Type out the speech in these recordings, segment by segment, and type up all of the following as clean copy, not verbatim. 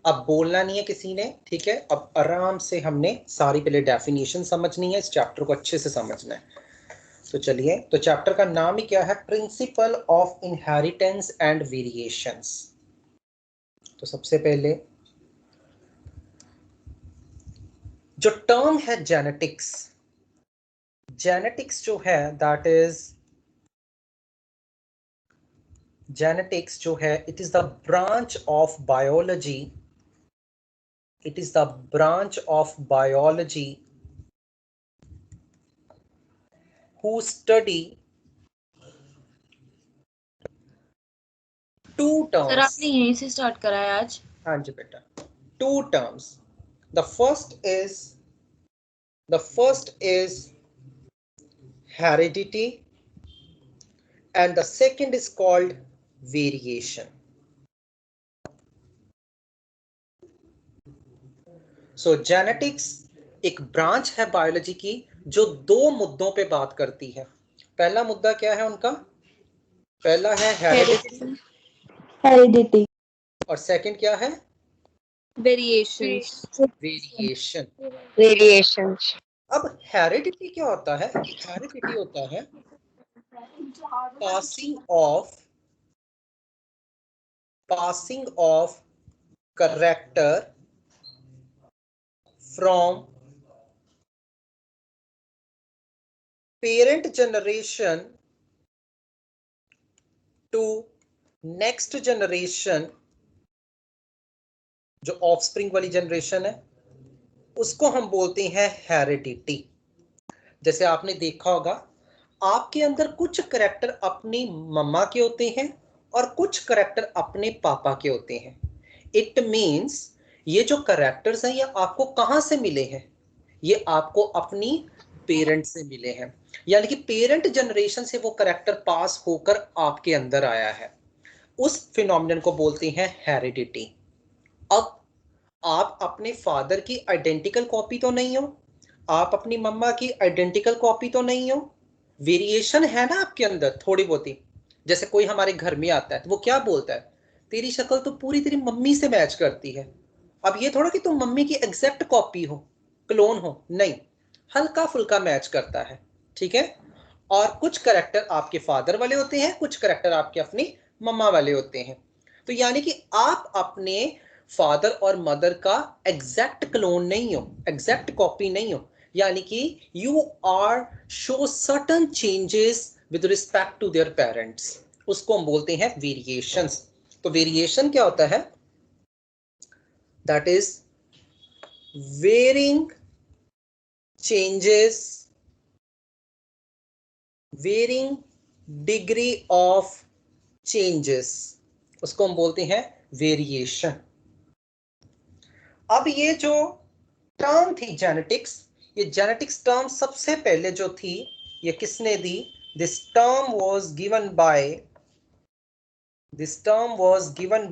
अब बोलना नहीं है किसी ने, ठीक है। अब आराम से हमने सारी पहले डेफिनेशन समझनी है, इस चैप्टर को अच्छे से समझना है। तो चलिए, तो चैप्टर का नाम ही क्या है, principle of inheritance and variations. तो सबसे पहले जो टर्म है जेनेटिक्स, जेनेटिक्स जो है दैट इज, जेनेटिक्स जो है it is the branch of biology, it is the branch of biology who study two sir terms. आपने यहीं से स्टार्ट करा है आज? हाँ जी बेटा, two terms. The first is heredity and the second is called variation. So genetics एक branch है बायोलॉजी की जो दो मुद्दों पे बात करती है। पहला मुद्दा क्या है उनका, पहला है हेरिडिटी हेरिडिटी और सेकंड क्या है, वेरिएशंस। वेरिएशन। वेरिएशंस। अब हेरिडिटी क्या होता है, हेरिडिटी होता है passing of character from parent generation to next generation, जो ऑफस्प्रिंग वाली जनरेशन है उसको हम बोलते हैं हेरिडिटी। जैसे आपने देखा होगा आपके अंदर कुछ करैक्टर अपनी मम्मा के होते हैं और कुछ करैक्टर अपने पापा के होते हैं। इट मीन्स ये जो करैक्टर्स हैं ये आपको कहां से मिले हैं, ये आपको अपनी पेरेंट से मिले हैं, यानी कि पेरेंट जनरेशन से वो करैक्टर पास होकर आपके अंदर आया है। उस फिनोमिनन को बोलते हैं हेरिडिटी। अब आप अपने फादर की आइडेंटिकल कॉपी तो नहीं हो, आप अपनी मम्मा की आइडेंटिकल कॉपी तो नहीं हो, वेरिएशन है ना आपके अंदर थोड़ी बहुत ही। जैसे कोई हमारे घर में आता है तो वो क्या बोलता है, तेरी शक्ल तो पूरी तेरी मम्मी से मैच करती है। अब ये थोड़ा कि तुम मम्मी की एग्जैक्ट कॉपी हो, क्लोन हो, नहीं, हल्का फुल्का मैच करता है, ठीक है। और कुछ करेक्टर आपके फादर वाले होते हैं, कुछ करेक्टर आपके अपनी मम्मा वाले होते हैं। तो यानी कि आप अपने फादर और मदर का एग्जैक्ट क्लोन नहीं हो, एग्जैक्ट कॉपी नहीं हो, यानी कि you are show certain changes with respect to their parents, उसको हम बोलते हैं वेरिएशंस। तो वेरिएशन क्या होता है, that is varying changes, varying degree of changes, उसको हम बोलते हैं वेरिएशन। अब ये जो टर्म थी जेनेटिक्स, ये जेनेटिक्स टर्म सबसे पहले जो थी ये किसने दी, this term was given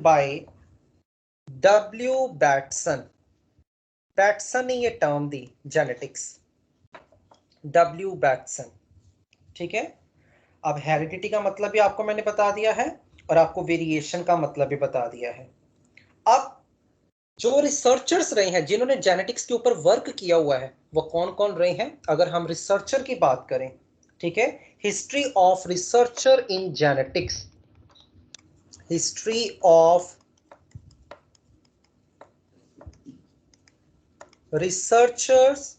by W Bateson. Bateson ने ये टर्म दी जेनेटिक्स, डब्ल्यू बैटसन, ठीक है। अब हेरिडिटी का मतलब भी आपको मैंने बता दिया है और आपको वेरिएशन का मतलब भी बता दिया है। अब जो रिसर्चर्स रहे हैं जिन्होंने जेनेटिक्स के ऊपर वर्क किया हुआ है वो कौन कौन रहे हैं, अगर हम रिसर्चर की बात करें, ठीक है, history of researcher in genetics, history of researchers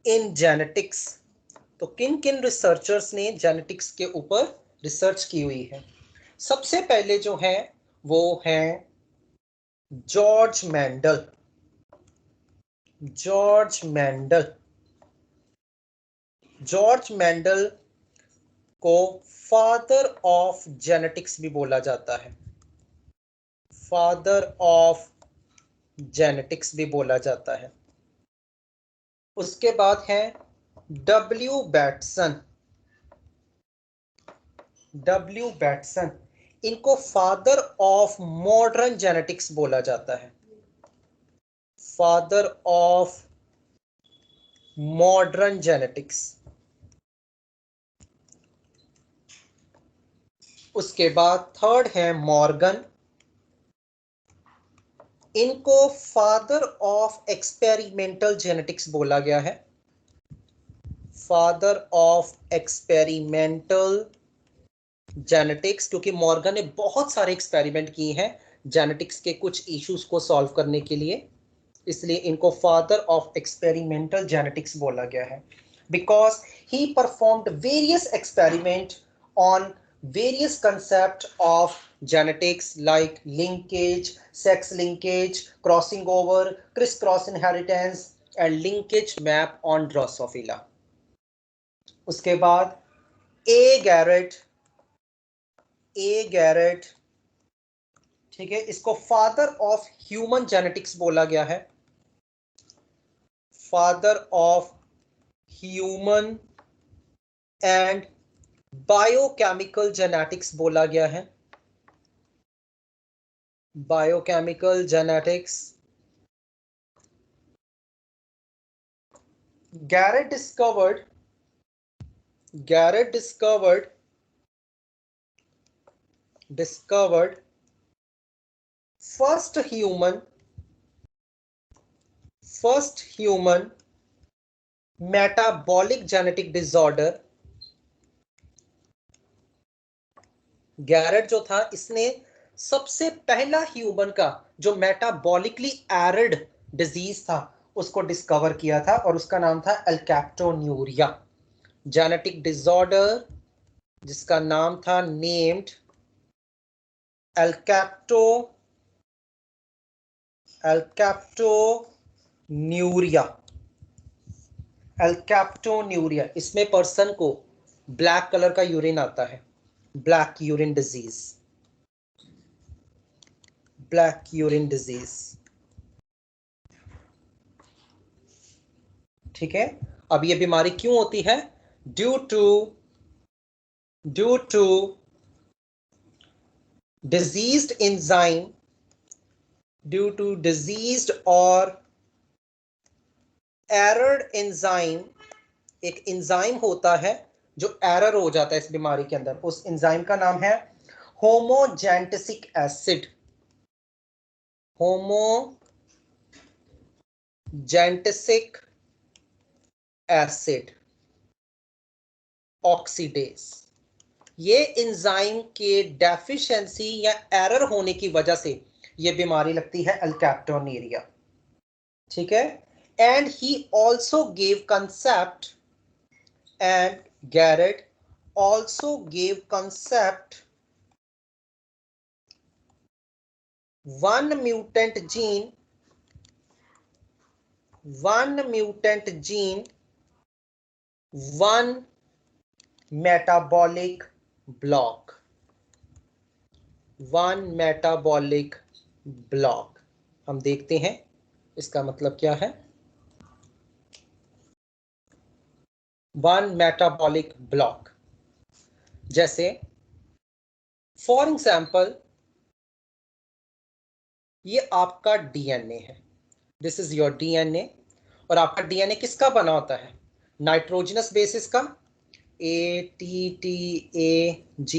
in genetics. तो किन किन रिसर्चर्स ने जेनेटिक्स के ऊपर रिसर्च की हुई है, सबसे पहले जो है वो है George Mendel. George Mendel, George Mendel को फादर ऑफ जेनेटिक्स भी बोला जाता है, फादर ऑफ जेनेटिक्स भी बोला जाता है। उसके बाद है डब्ल्यू बैटसन, डब्ल्यू बैटसन, इनको फादर ऑफ मॉडर्न जेनेटिक्स बोला जाता है, फादर ऑफ मॉडर्न जेनेटिक्स। उसके बाद थर्ड है मॉर्गन, इनको फादर ऑफ एक्सपेरिमेंटल जेनेटिक्स बोला गया है, फादर ऑफ एक्सपेरिमेंटल जेनेटिक्स, क्योंकि मॉर्गन ने बहुत सारे एक्सपेरिमेंट किए हैं जेनेटिक्स के कुछ इश्यूज को सॉल्व करने के लिए, इसलिए इनको फादर ऑफ एक्सपेरिमेंटल जेनेटिक्स बोला गया है, because he performed various experiment on various concept of genetics like linkage, sex linkage, crossing over, criss-cross inheritance and linkage map on Drosophila. उसके बाद ए गैरेट, ठीक है, इसको फादर ऑफ ह्यूमन जेनेटिक्स बोला गया है, father of human and biochemical genetics बोला गया है, biochemical genetics. Garrett discovered first human metabolic genetic disorder। Garrett जो था, इसने सबसे पहला ह्यूमन का जो मेटाबॉलिकली एरिड डिजीज था उसको डिस्कवर किया था, और उसका नाम था एल्कैप्टोन्यूरिया, जेनेटिक डिसऑर्डर जिसका नाम था नेम्ड एल्कैप्टोन्यूरिया। इसमें पर्सन को ब्लैक कलर का यूरिन आता है, ब्लैक यूरिन डिजीज, ठीक है। अब ये बीमारी क्यों होती है? Due to diseased enzyme, due to diseased और एरर्ड एंजाइम। एक एंजाइम होता है जो एरर हो जाता है इस बीमारी के अंदर, उस एंजाइम का नाम है होमोजेंटेसिक एसिड, होमोजेंटेसिक एसिड ऑक्सीडेज। ये एंजाइम के डेफिशिएंसी या एरर होने की वजह से ये बीमारी लगती है एल्कैप्टोन्यूरिया, ठीक है। And he also gave concept, and Garrett also gave concept one mutant gene, one metabolic block, हम देखते हैं इसका मतलब क्या है। वन मेटाबॉलिक ब्लॉक, जैसे फॉर एग्जाम्पल ये आपका डीएनए है, दिस इज योर डीएनए, और आपका डीएनए किसका बना होता है? नाइट्रोजनस बेसिस का, ATTAGC,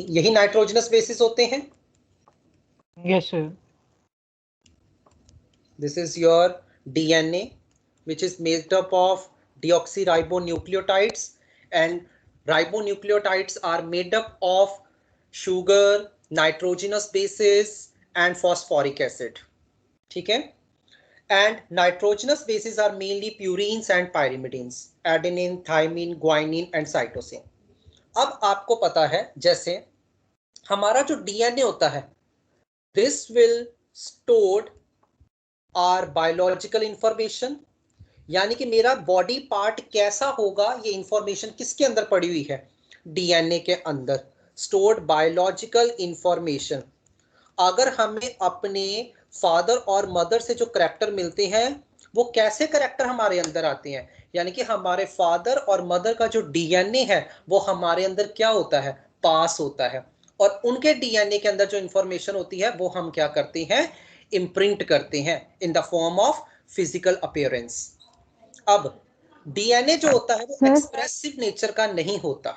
यही नाइट्रोजनस बेसिस होते हैं। Yes sir. This is your DNA which is made up of deoxyribonucleotides, and ribonucleotides are made up of sugar, nitrogenous bases and phosphoric acid, ठीक है। and nitrogenous bases are mainly purines and pyrimidines, adenine, thymine, guanine and cytosine। अब आपको पता है, जैसे हमारा जो DNA होता है, this will stored our biological information, यानी कि मेरा बॉडी पार्ट कैसा होगा ये इंफॉर्मेशन किसके अंदर पड़ी हुई है? डीएनए के अंदर स्टोर्ड बायोलॉजिकल इंफॉर्मेशन। अगर हमें अपने फादर और मदर से जो करैक्टर मिलते हैं, वो कैसे करैक्टर हमारे अंदर आते हैं? यानी कि हमारे फादर और मदर का जो डीएनए है वो हमारे अंदर क्या होता है? पास होता है, और उनके डीएनए के अंदर जो इंफॉर्मेशन होती है वो हम क्या करते हैं? इम्प्रिंट करते हैं in the form of physical appearance. अब डीएनए जो होता है वो एक्सप्रेसिव नेचर का नहीं होता,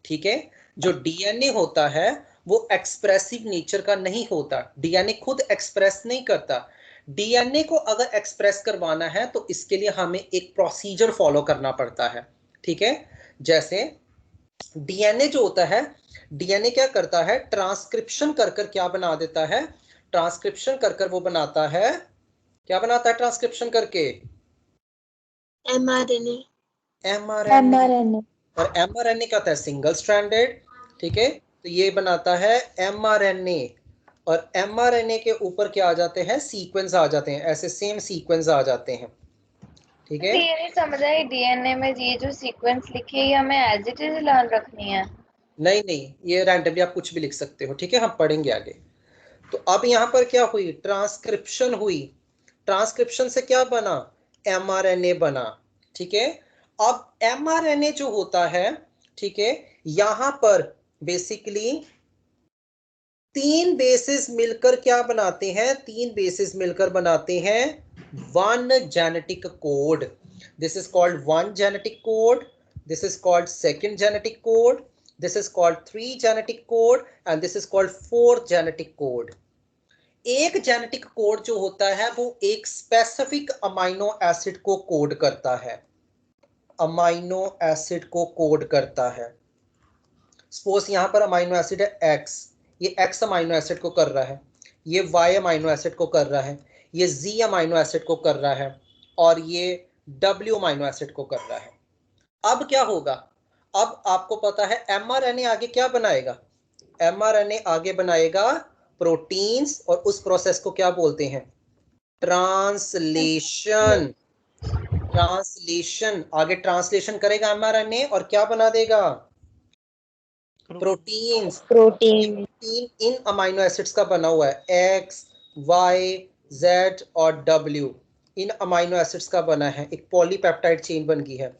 ठीक है। जो डीएनए होता है वो एक्सप्रेसिव नेचर का नहीं होता, डीएनए खुद एक्सप्रेस नहीं करता। डीएनए को अगर एक्सप्रेस करवाना है तो इसके लिए हमें एक प्रोसीजर फॉलो करना पड़ता है, ठीक है। जैसे डीएनए जो होता है, डीएनए क्या करता है, ट्रांसक्रिप्शन कर कर क्या बना देता है, ट्रांसक्रिप्शन कर कर वो बनाता है, क्या बनाता है ट्रांसक्रिप्शन करके, mRNA। एमआरएनए। mRNA. और एमआरएनए क्या होता है, सिंगल स्ट्रैंडेड, ठीक है। तो ये बनाता है एमआरएनए, और एमआरएनए के ऊपर क्या आ जाते हैं, सीक्वेंस आ जाते हैं, ऐसे सेम सीक्वेंस आ जाते हैं, ठीक है। ये नहीं समझ आई डीएनए में ये जो सीक्वेंस लिखी है ये हमें एज इट इज लर्न रखनी है? नहीं नहीं, ये रैंडमली आप कुछ भी लिख सकते हो, ठीक है, हम पढ़ेंगे आगे। तो अब यहाँ पर क्या हुई, ट्रांसक्रिप्शन हुई, ट्रांसक्रिप्शन से क्या बना, एमआरएनए बना, ठीक है। अब एमआरएनए जो होता है, ठीक है, यहाँ पर बेसिकली 3 बेसिस मिलकर क्या बनाते हैं, 3 बेसिस मिलकर बनाते हैं one genetic code. This is called one genetic code, this is called second genetic code, this is called 3 genetic code, and this is called 4 genetic code. एक जेनेटिक कोड जो होता है वो एक स्पेसिफिक अमाइनो एसिड को code करता है, amino acid को कोड करता है। सपोज यहां पर अमाइनो एसिड है एक्स, ये एक्स अमाइनो एसिड को कर रहा है, ये वाई अमाइनो एसिड को कर रहा है, ये जी अमाइनो एसिड को कर रहा है, और ये डब्ल्यू अमाइनो एसिड को कर रहा है। अब क्या होगा, अब आपको पता है एमआरएनए आगे क्या बनाएगा, एमआरएनए आगे बनाएगा प्रोटीन्स, और उस प्रोसेस को क्या बोलते हैं, ट्रांसलेशन। ट्रांसलेशन, आगे ट्रांसलेशन करेगा एमआरएनए और क्या बना देगा, प्रोटीन्स। Protein. प्रोटीन इन अमाइनो एसिड्स का बना हुआ है, एक्स वाई जेड और डब्ल्यू, इन अमाइनो एसिड्स का बना है, एक पॉलीपेप्टाइड चेन बन गई है।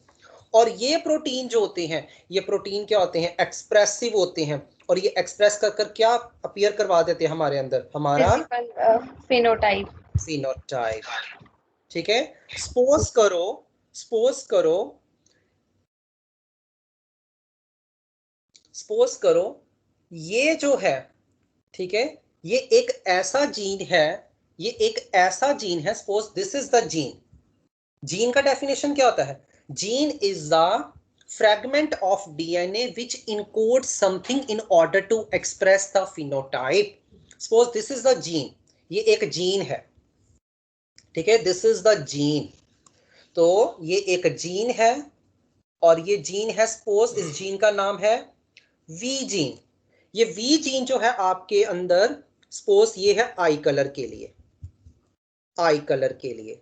और ये प्रोटीन जो होते हैं, ये प्रोटीन क्या होते हैं, एक्सप्रेसिव होते हैं, और ये एक्सप्रेस कर कर क्या अपीयर करवा देते हैं हमारे अंदर, हमारा फिनोटाइप। फिनोटाइप, ठीक है। सपोज करो, सपोज करो, सपोज करो ये जो है, ठीक है, ये एक ऐसा जीन है, ये एक ऐसा जीन है, suppose this is the gene. Gene का डेफिनेशन क्या होता है, gene is the fragment of DNA which encodes something in order to express the phenotype. Suppose this is the gene, ये एक जीन है, ठीक है, this is the gene। तो ये एक जीन है, और ये जीन है, सपोज इस जीन का नाम है वी जीन। ये वी जीन जो है आपके अंदर, सपोज ये है आई कलर के लिए, आई कलर के लिए,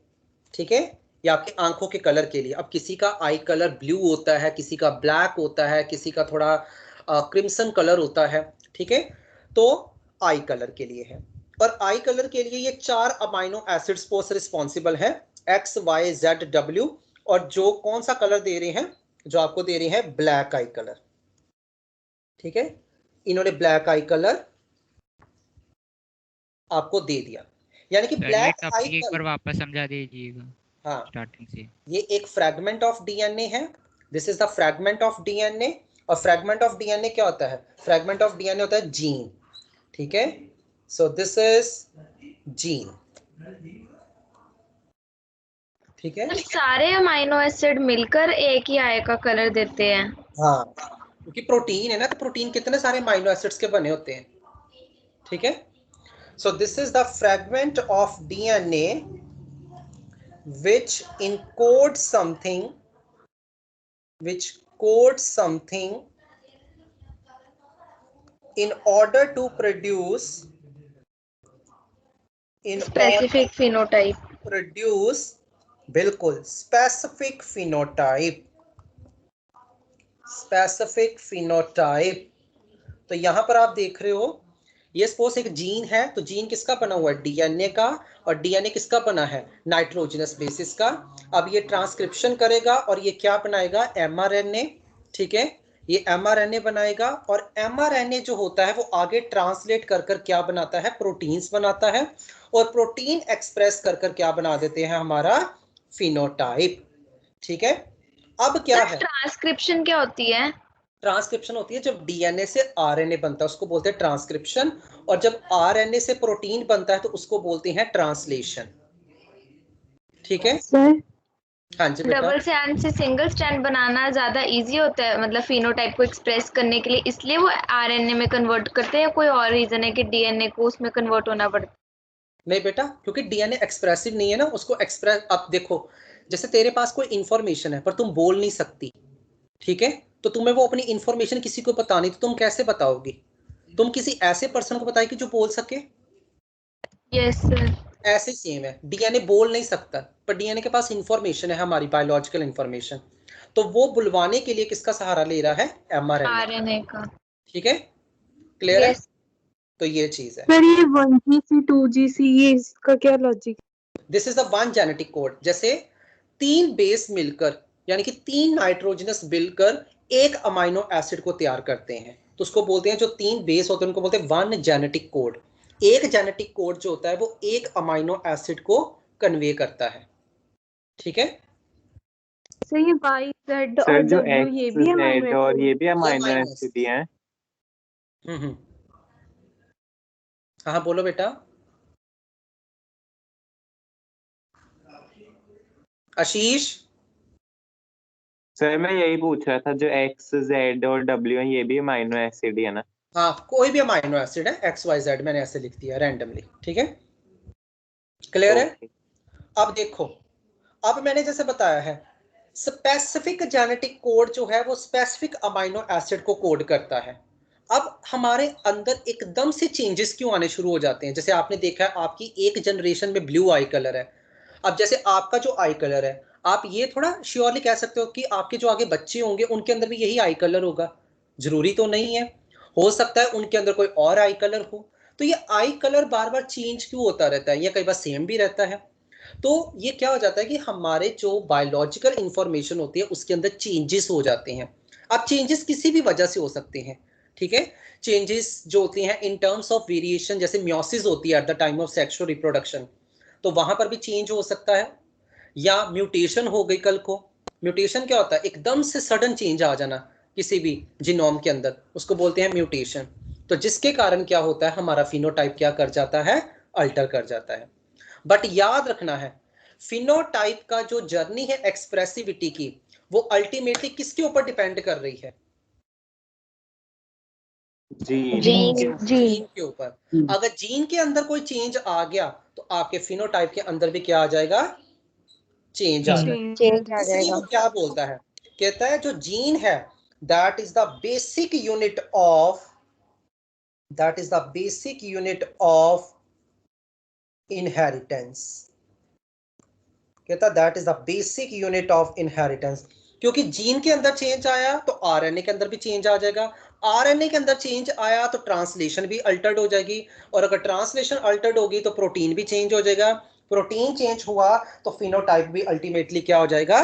ठीक है, या आपकी आंखों के कलर के लिए। अब किसी का आई कलर ब्लू होता है, किसी का ब्लैक होता है, किसी का थोड़ा क्रिम्सन कलर होता है, ठीक है। तो आई कलर के लिए है, और आई कलर के लिए ये 4 अमाइनो एसिड्स पोस्ट रिस्पॉन्सिबल है, एक्स वाई जेड डब्ल्यू, और जो कौन सा कलर दे रहे हैं, जो आपको दे रहे हैं ब्लैक आई कलर, ठीक है, इन्होंने ब्लैक आई कलर आपको दे दिया, यानी कि ब्लैक आई एक बार वापस समझा दीजिएगा। हाँ, स्टार्टिंग से। ये एक फ्रैगमेंट ऑफ डीएनए है, this is the fragment of DNA. और फ्रैगमेंट ऑफ डीएनए क्या होता है, फ्रैगमेंट ऑफ डीएनए होता है जीन, ठीक है। सो दिस इज जीन, ठीक है। सारे अमाइनो एसिड मिलकर एक ही आई का कलर देते हैं? हाँ, क्योंकि प्रोटीन है ना, तो प्रोटीन कितने सारे अमाइनो एसिड्स के बने होते हैं, ठीक है। So this is the fragment of DNA which encodes something, which codes something in order to produce, in specific phenotype. produce, बिल्कुल specific phenotype, specific phenotype। तो यहां पर आप देख रहे हो, ये सपोज एक जीन है, तो जीन किसका बना हुआ है, डीएनए का, और डीएनए किसका बना है, नाइट्रोजनस बेसिस का। अब ये ट्रांसक्रिप्शन करेगा और ये क्या बनाएगा, एमआरएनए, ठीक है, ये एमआरएनए बनाएगा, और एमआरएनए जो होता है वो आगे ट्रांसलेट कर कर क्या बनाता है, प्रोटीन्स बनाता है, और प्रोटीन एक्सप्रेस कर कर क्या बना देते हैं, हमारा फिनोटाइप, ठीक है। अब क्या है, ट्रांसक्रिप्शन क्या होती है? ट्रांसक्रिप्शन होती है जब डीएनए से आरएनए बनता है, उसको बोलते हैं ट्रांसक्रिप्शन, और जब आरएनए से प्रोटीन बनता है तो उसको बोलते हैं ट्रांसलेशन। ठीक है सर हाँ जी बेटा। डबल स्ट्रैंड से सिंगल स्ट्रैंड बनाना ज्यादा इजी होता है, मतलब फिनोटाइप को एक्सप्रेस करने के लिए, इसलिए वो आरएनए में कन्वर्ट करते हैं, या कोई और रीजन है कि डीएनए को उसमें कन्वर्ट होना पड़ता है? नहीं बेटा, क्योंकि डीएनए एक्सप्रेसिव नहीं है ना, उसको एक्सप्रेस, अब देखो जैसे तेरे पास कोई इंफॉर्मेशन है पर तुम बोल नहीं सकती, ठीक है, तो तुम्हें वो अपनी इंफॉर्मेशन किसी को बतानी, तो तुम कैसे बताओगी? तुम किसी ऐसे पर्सन को बताएगी जो बोल सके। Yes sir. ऐसे सेम है, डीएनए बोल नहीं सकता पर डीएनए के पास इंफॉर्मेशन है, हमारी बायोलॉजिकल इंफॉर्मेशन, तो वो बुलवाने के लिए किसका सहारा ले रहा है? एमआरएनए। आरएनए का। ठीक है, क्लियर है? यस। तो ये चीज है। सर ये 1GC 2GC ये इसका क्या logic? This is the one genetic code. जैसे 3 बेस मिलकर, यानी कि 3 नाइट्रोजनस मिलकर एक अमाइनो एसिड को तैयार करते हैं, तो उसको बोलते हैं, जो 3 बेस होते हैं उनको बोलते हैं वन जेनेटिक कोड। एक जेनेटिक कोड जो होता है वो एक अमाइनो एसिड को कन्वे करता है। ठीक है, सर ये YZ सर और जो W ये एक्स भी जेड अमाइनो और ये एसिड? भी अमाइनो amino एसिड ही हैं। हम्म। हाँ बोलो बेटा। आशीष। सर मैं यही पूछ रहा था, जो एक्स जेड और डब्ल्यू है ये भी अमाइनो एसिड ही है ना? हाँ, कोई भी अमाइनो एसिड है, एक्स वाई जेड मैंने ऐसे लिख दिया रैंडमली। ठीक है, क्लियर है? ओके। अब देखो, अब मैंने जैसे बताया है, स्पेसिफिक जेनेटिक कोड जो है वो स्पेसिफिक अमाइनो एसिड को कोड करता है। अब हमारे अंदर एकदम से चेंजेस क्यों आने शुरू हो जाते हैं? जैसे आपने देखा है, आपकी एक जनरेशन में ब्लू आई कलर है, अब जैसे आपका जो आई कलर है, आप ये थोड़ा श्योरली कह सकते हो कि आपके जो आगे बच्चे होंगे उनके अंदर भी यही आई कलर होगा। जरूरी तो नहीं है, हो सकता है उनके अंदर कोई और आई कलर हो। तो ये आई कलर बार बार चेंज क्यों होता रहता है, या कई बार सेम भी रहता है? तो ये क्या हो जाता है कि हमारे जो बायोलॉजिकल इंफॉर्मेशन होती है उसके अंदर चेंजेस हो जाते हैं। अब चेंजेस किसी भी वजह से हो सकते हैं। ठीक है, चेंजेस जो होती हैं इन टर्म्स ऑफ वेरिएशन, जैसे म्योसिस होती है at the time of sexual reproduction, तो वहां पर भी चेंज हो सकता है। या म्यूटेशन हो गई कल को। म्यूटेशन क्या होता है? एकदम से सडन चेंज आ जाना किसी भी जीनोम के अंदर, उसको बोलते हैं म्यूटेशन। तो जिसके कारण क्या होता है, हमारा फिनोटाइप क्या कर जाता है? अल्टर कर जाता है। बट याद रखना है, फिनोटाइप का जो जर्नी है एक्सप्रेसिविटी की, वो अल्टीमेटली किसके ऊपर डिपेंड कर रही है? जी जीन के ऊपर। अगर जीन के अंदर कोई चेंज आ गया तो आपके फिनोटाइप के अंदर भी क्या आ जाएगा? चेंज आ जाएगा। चेंज आ इसलिए जाएगा। वो क्या बोलता है, कहता है जो जीन है that is the basic unit of, that is the basic unit of inheritance. कहता that is the basic unit of inheritance. क्योंकि जीन के अंदर चेंज आया तो आरएनए के अंदर भी चेंज आ जाएगा, आरएनए के अंदर चेंज आया तो ट्रांसलेशन भी अल्टर्ड हो जाएगी, और अगर ट्रांसलेशन अल्टर्ड होगी तो प्रोटीन भी चेंज हो जाएगा, प्रोटीन चेंज हुआ तो फिनोटाइप भी अल्टीमेटली क्या हो जाएगा?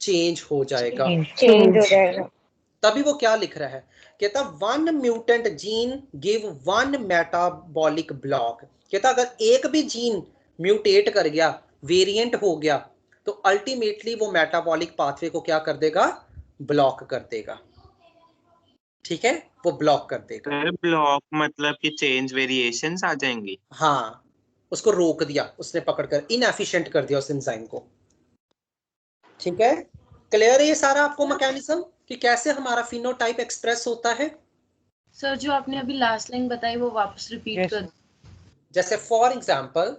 चेंज हो जाएगा। चेंज हो जाएगा। तभी वो क्या लिख रहा है, कहता one mutant gene give one metabolic block. कहता अगर एक भी जीन म्यूटेट कर गया, वेरिएंट हो गया, तो अल्टीमेटली वो मेटाबॉलिक पाथवे को क्या कर देगा? ब्लॉक कर देगा। ठीक है, वो ब्लॉक कर देगा। सर ब्लॉक मतलब कि चेंज वेरिएशंस आ जाएंगी? हाँ, उसको रोक दिया उसने, पकड़कर इनएफिशिएंट कर दिया उस एंजाइम को। ठीक है, क्लियर है ये सारा आपको मैकेनिज्म कि कैसे हमारा फिनोटाइप एक्सप्रेस होता है? सर जो आपने अभी लास्ट लाइन बताई वो वापस रिपीट Yes, कर sir. जैसे फॉर एग्जाम्पल,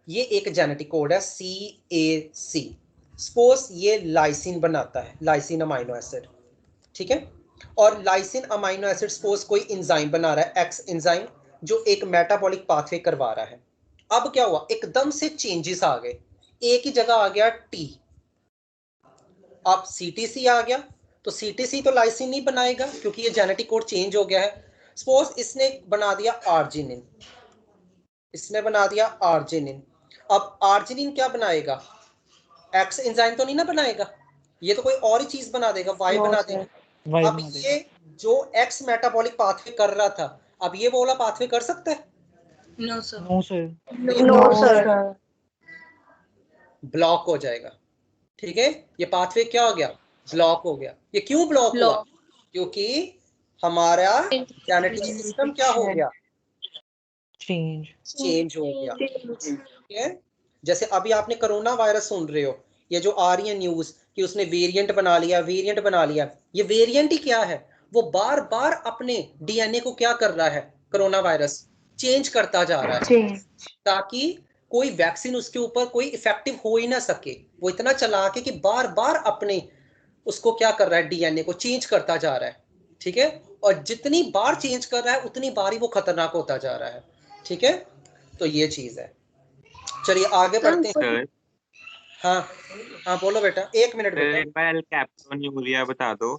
ये एक जेनेटिक कोड है CAC। सपोज ये लाइसिन बनाता है, लाइसिन अमाइनो एसिड। ठीक है, और लाइसिन अमाइनो एसिड सपोज कोई एंजाइम बना रहा है, एक्स एंजाइम, जो एक मेटाबॉलिक पाथवे करवा रहा है। अब क्या हुआ, एकदम से चेंजेस आ गए, एक ही जगह आ गया T, अब CTC आ गया, तो CTC तो लाइसिन नहीं बनाएगा क्योंकि ये जेनेटिक कोड चेंज हो गया है। सपोज इसने बना दिया आर्जिनिन, इसने बना दिया आर्जिनिन, अब आर्जिनिन क्या बनाएगा? एक्स एंजाइम तो नहीं ना बनाएगा, ये तो कोई और ही चीज बना देगा, वाई बना देगा। Why अब not? ये जो एक्स मेटाबॉलिक पाथवे कर रहा था, अब ये वो वाला पाथवे कर सकता है? No sir. No, sir. No sir. Block हो जाएगा। ठीक है, ये पाथवे क्या हो गया? ब्लॉक हो गया। ये क्यों ब्लॉक हुआ? ब्लॉक। क्योंकि हमारा जेनेटिक सिस्टम क्या हो गया, चेंज हो गया। ठीक है, जैसे अभी आपने कोरोना वायरस सुन रहे हो, ये जो आ रही है न्यूज कि उसने वेरिएंट बना लिया, वेरिएंट बना लिया, ये वेरिएंट ही क्या है, वो बार बार अपने डीएनए को क्या कर रहा है, कोरोना वायरस चेंज करता जा रहा है ताकि कोई वैक्सीन उसके ऊपर कोई इफेक्टिव हो ही ना सके। वो इतना चालाक है कि बार बार अपने उसको क्या कर रहा है, डीएनए को चेंज करता जा रहा है। ठीक है, और जितनी बार चेंज कर रहा है उतनी बार ही वो खतरनाक होता जा रहा है। ठीक है, तो ये चीज है। चलिए आगे बढ़ते हैं। सर हाँ हाँ बोलो बेटा, 1 मिनट बेटा। एक बार कैप्टोन्यूरिया बता दो।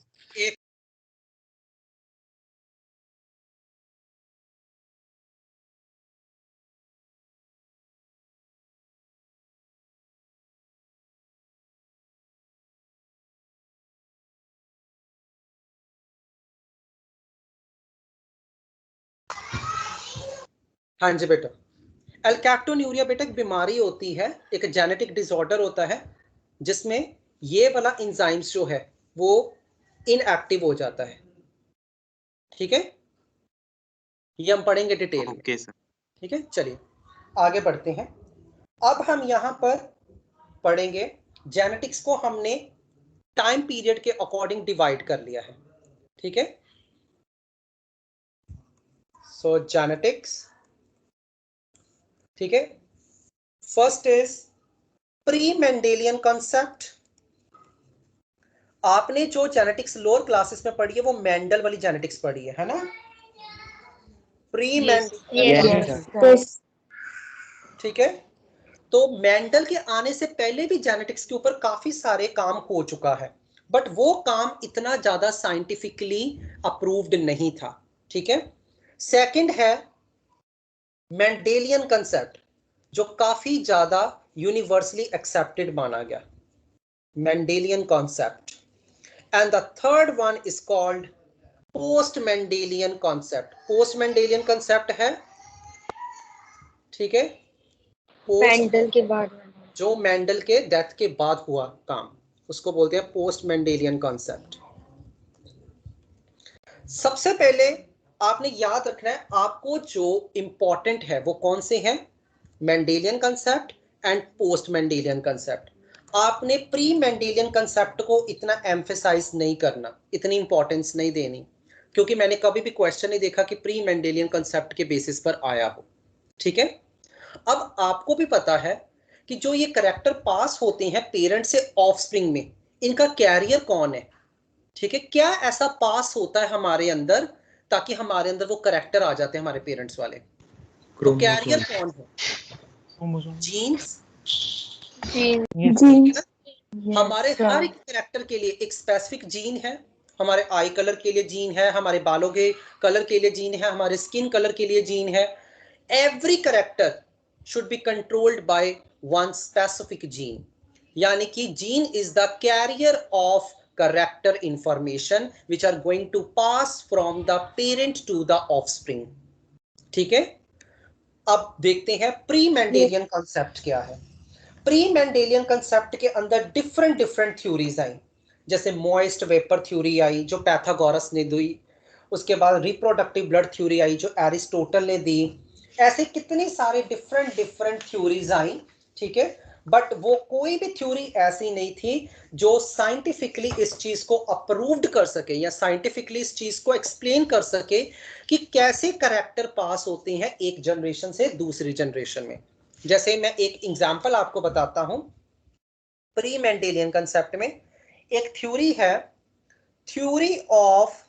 हाँ जी बेटा, एल्कैप्टोन्यूरिया बेटा एक बीमारी होती है, एक जेनेटिक डिसऑर्डर होता है जिसमें ये वाला एंजाइम्स जो है वो इनएक्टिव हो जाता है। ठीक है, ये हम पढ़ेंगे डिटेल में। Okay sir. ठीक है, चलिए आगे बढ़ते हैं। अब हम यहाँ पर पढ़ेंगे जेनेटिक्स को हमने टाइम पीरियड के अकॉर्डिंग डिवाइड कर लिया है। ठीक है, सो जेनेटिक्स, ठीक है, first is pre Mendelian concept. आपने जो जेनेटिक्स लोअर क्लासेस में पढ़ी है वो मेंडल वाली जेनेटिक्स पढ़ी है ना, प्री मेंडेलियन। ठीक है, तो मेंडल के आने से पहले भी जेनेटिक्स के ऊपर काफी सारे काम हो चुका है, बट वो काम इतना ज्यादा साइंटिफिकली अप्रूव्ड नहीं था। ठीक है, सेकंड है मेंडेलियन कंसेप्ट, जो काफी ज्यादा यूनिवर्सली एक्सेप्टेड माना गया, Mendelian concept. And the third one is called post Mendelian concept. Post Mendelian concept है, ठीक है, मेंडल के बाद जो मेंडल के डेथ के बाद हुआ काम, उसको बोलते हैं पोस्ट मेंडेलियन कॉन्सेप्ट। सबसे पहले आपने याद रखना है, आपको जो इंपॉर्टेंट है वो कौन से हैं, Mendelian concept and post Mendelian concept. आपने प्री मेंडेलियन कॉन्सेप्ट को इतना एम्फेसाइज नहीं करना, इतनी इंपॉर्टेंस नहीं देनी, क्योंकि मैंने कभी भी क्वेश्चन नहीं देखा कि प्री मेंडेलियन कॉन्सेप्ट के बेसिस पर आया हो। ठीक है, अब आपको भी पता है कि जो ये करैक्टर पास होते हैं पेरेंट से ऑफस्प्रिंग में, इनका कैरियर कौन है। ठीक है, क्या ऐसा पास होता है हमारे अंदर ताकि हमारे अंदर वो करैक्टर आ जाते हैं हमारे पेरेंट्स वाले, तो कैरियर कौन है, जीन्स। हमारे हर एक करैक्टर के लिए एक स्पेसिफिक जीन है, हमारे आई कलर के लिए जीन है, हमारे बालों के कलर के लिए जीन है, हमारे स्किन कलर के लिए जीन है। Every character should be controlled by one specific gene, यानी कि gene is the carrier of character information which are going to pass from the parent to the offspring। ठीक है, अब देखते हैं प्री मेंडेलियन कॉन्सेप्ट क्या है। प्री मेंडेलियन कॉन्सेप्ट के अंदर डिफरेंट डिफरेंट थ्योरीज आई, जैसे मॉइस्ट वेपर थ्योरी आई जो पैथागोरस ने दी, उसके बाद रिप्रोडक्टिव ब्लड थ्योरी आई जो एरिस्टोटल ने दी। ऐसे कितने सारे डिफरेंट डिफरेंट थ्योरीज आई। ठीक है, बट वो कोई भी थ्योरी ऐसी नहीं थी जो साइंटिफिकली इस चीज को अप्रूव्ड कर सके या साइंटिफिकली इस चीज को एक्सप्लेन कर सके कि कैसे करैक्टर पास होते हैं एक जनरेशन से दूसरी जनरेशन में। जैसे मैं एक एग्जांपल आपको बताता हूं, प्री मेंडेलियन कंसेप्ट में एक थ्योरी है, theory of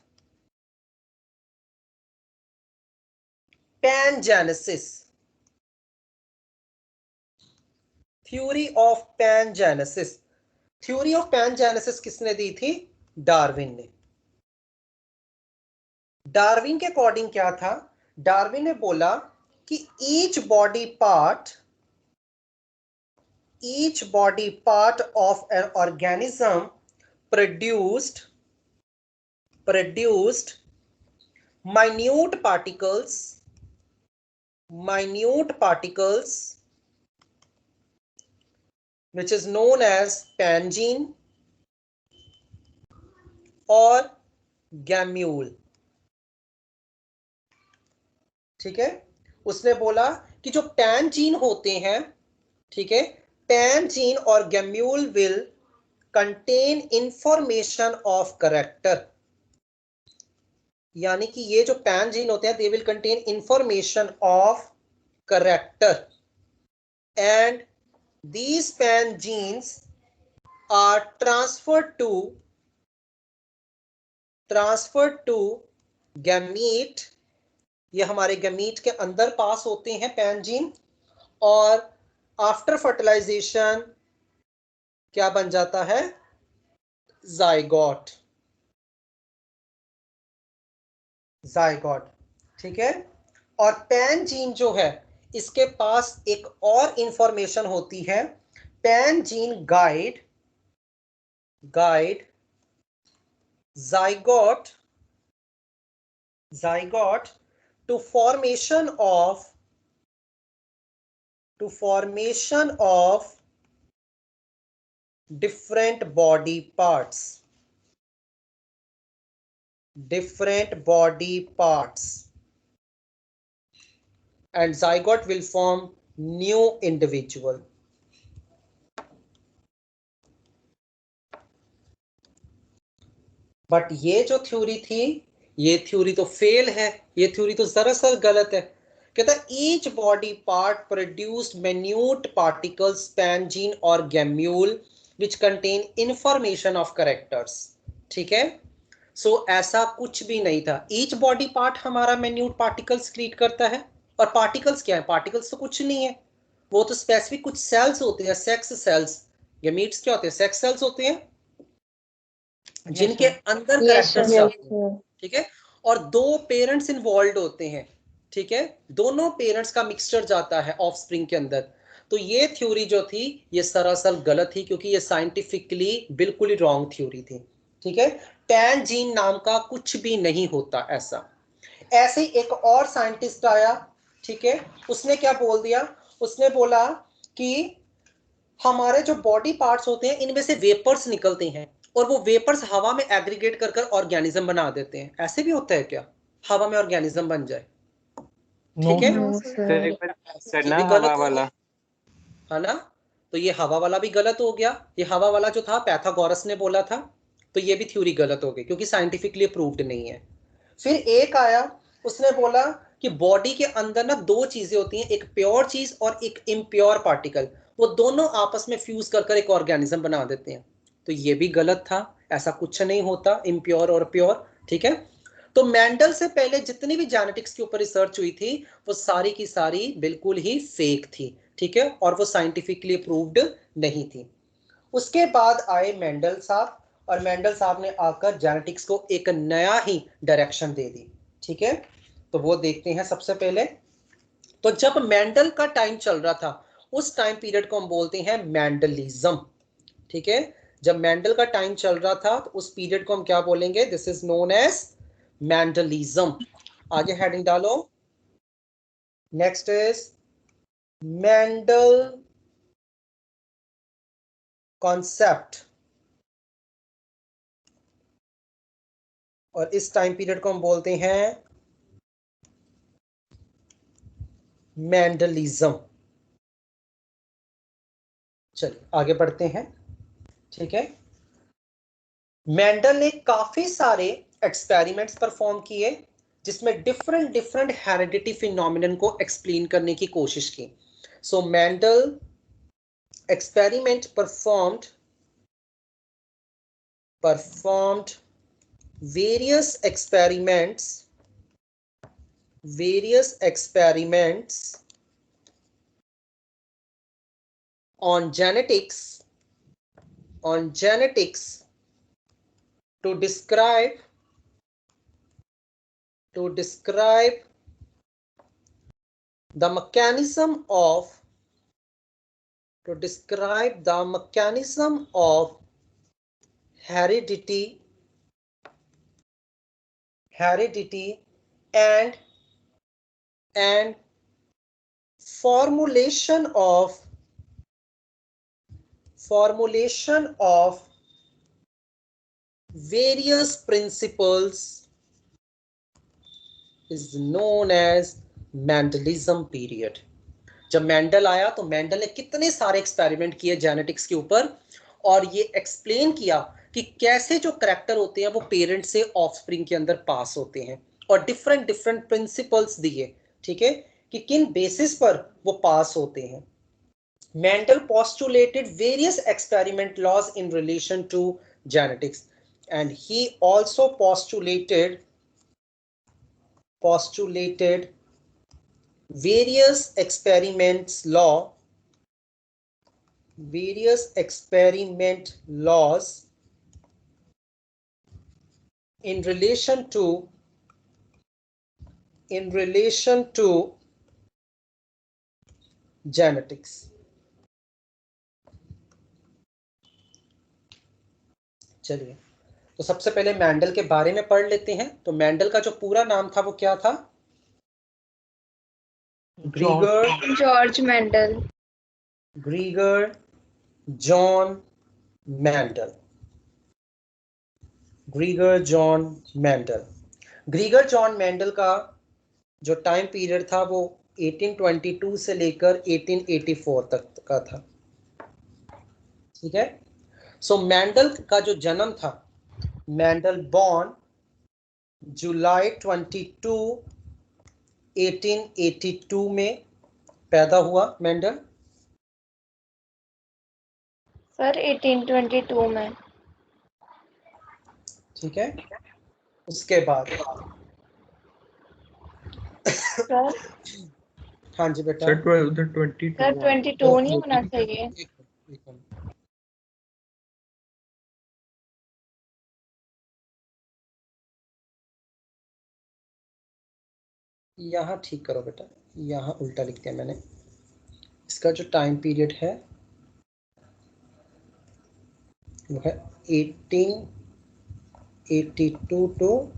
pangenesis. Theory of pangenesis, theory of pangenesis किसने दी थी, डार्विन ने। डार्विन के अकॉर्डिंग क्या था, डार्विन ने बोला कि each body part of an organism produced minute particles which is known as pangene, or गैम्यूल। ठीक है, उसने बोला कि जो पैन जीन होते हैं, ठीक है, पैन जीन और gemmule will contain information of character, यानी कि ये जो पैन जीन होते हैं they will contain information of character and these pan genes are transferred to gamete, ये हमारे गैमीट के अंदर पास होते हैं पैन जीन, और आफ्टर फर्टिलाइजेशन क्या बन जाता है, जाइगोट। जाइगोट, ठीक है। और पैन जीन जो है इसके पास एक और इंफॉर्मेशन होती है, pan gene guide zygote to formation of different body parts, and zygote will form new individual. But ये जो थ्योरी थी, ये थ्योरी तो फेल है, ये थ्योरी तो दरअसल गलत है। कहता each body part produced minute particles pan gene और gemmule which contain information of characters. ठीक है, सो ऐसा कुछ भी नहीं था। ईच बॉडी पार्ट हमारा minute particles क्रिएट करता है, और पार्टिकल्स क्या है, पार्टिकल्स तो कुछ नहीं है, वो तो स्पेसिफिक कुछ सेल्स होते हैं, सेक्स सेल्स। गैमीट्स क्या होते हैं, सेक्स सेल्स होते हैं जिनके अंदर कैरेक्टर्स जाते हैं। ठीक है, और दो पेरेंट्स इन्वॉल्व होते हैं। ठीक है, दोनों पेरेंट्स का मिक्सचर जाता है ऑफस्प्रिंग के अंदर। तो ये थ्योरी जो थी ये सरासर गलत थी, क्योंकि ये साइंटिफिकली बिल्कुल ही रॉन्ग थ्योरी थी। ठीक है, पैन जीन नाम का कुछ भी नहीं होता ऐसा। ऐसे एक और साइंटिस्ट आया, ठीक है, उसने क्या बोल दिया, उसने बोला कि हमारे जो बॉडी पार्ट्स होते हैं इनमें से वेपर्स निकलते हैं, और वो वेपर्स हवा में एग्रीगेट कर ऑर्गेनिज्म बना देते हैं। ऐसे भी होता है क्या, हवा में ऑर्गेनिज्म बन जाए? ठीक है, सर ये ना भी हवा गलत वाला, है ना। तो ये हवा वाला भी गलत हो गया। ये हवा वाला जो था पैथागोरस ने बोला था, तो ये भी थ्योरी गलत हो गई, क्योंकि साइंटिफिकली प्रूव्ड नहीं है। फिर एक आया, उसने बोला कि बॉडी के अंदर ना दो चीजें होती हैं, एक प्योर चीज और एक इम्प्योर पार्टिकल, वो दोनों आपस में फ्यूज कर एक ऑर्गेनिज्म बना देते हैं। तो ये भी गलत था, ऐसा कुछ नहीं होता इम्प्योर और प्योर। ठीक है, तो मेंडल से पहले जितनी भी जेनेटिक्स के ऊपर रिसर्च हुई थी वो सारी की सारी बिल्कुल ही फेक थी। ठीक है, और वो साइंटिफिकली प्रूव्ड नहीं थी। उसके बाद आए मेंडल साहब, और मेंडल साहब ने आकर जेनेटिक्स को एक नया ही डायरेक्शन दे दी। ठीक है, तो वो देखते हैं सबसे पहले। तो जब मेंडल का टाइम चल रहा था उस टाइम पीरियड को हम बोलते हैं मेंडलिज्म। ठीक है, जब मेंडल का टाइम चल रहा था तो उस पीरियड को हम क्या बोलेंगे, this is known as Mendelism. आगे हेडिंग डालो, नेक्स्ट इज मेंडल कॉन्सेप्ट, और इस टाइम पीरियड को हम बोलते हैं मेंडलिज्म। चलिए आगे बढ़ते हैं। ठीक है, मेंडल ने काफी सारे एक्सपेरिमेंट्स परफॉर्म किए जिसमें डिफरेंट हेरिडिटी फिनोमिनन को एक्सप्लेन करने की कोशिश की। So Mendel experiment performed various experiments on genetics to describe the mechanism of heredity and formulation of various principles is known as Mendelism period. जब मेंडल आया तो मेंडल ने कितने सारे एक्सपेरिमेंट किए जेनेटिक्स के ऊपर और ये एक्सप्लेन किया कि कैसे जो करैक्टर होते हैं वो पेरेंट से ऑफस्प्रिंग के अंदर पास होते हैं और डिफरेंट डिफरेंट प्रिंसिपल्स दिए, ठीक है, कि किन बेसिस पर वो पास होते हैं. Mendel postulated various experiment laws in relation to genetics, and he also postulated various experiment laws in relation to genetics. चलिए, तो सबसे पहले मेंडल के बारे में पढ़ लेते हैं. तो मेंडल का जो पूरा नाम था वो क्या था? George Mendel. ग्रीगर John Mendel. ग्रीगर John Mendel का जो टाइम पीरियड था वो 1822 से लेकर 1884 तक का था, ठीक है. सो मेंडल का जो जन्म था, मेंडल बॉर्न जुलाई 22 1882 में पैदा हुआ. मेंडल सर 1822 में. ठीक है. उसके बाद सर हाँ जी बेटा. सर 22 नहीं होना चाहिए. यहाँ ठीक करो बेटा, यहाँ उल्टा लिख दिया मैंने. इसका जो टाइम पीरियड है वो है 1882 टू,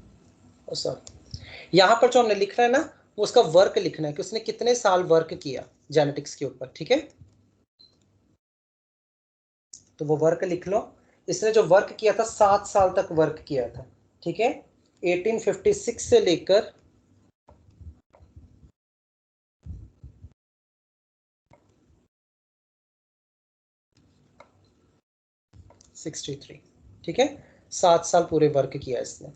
यहाँ पर जो हमने लिखना है ना वो उसका वर्क लिखना है कि उसने कितने साल वर्क किया जेनेटिक्स के ऊपर, ठीक है. तो वो वर्क लिख लो. इसने जो वर्क किया था 7 साल तक वर्क किया था, ठीक है. 1856 से लेकर 63, ठीक है. 7 साल पूरे वर्क किया इसने.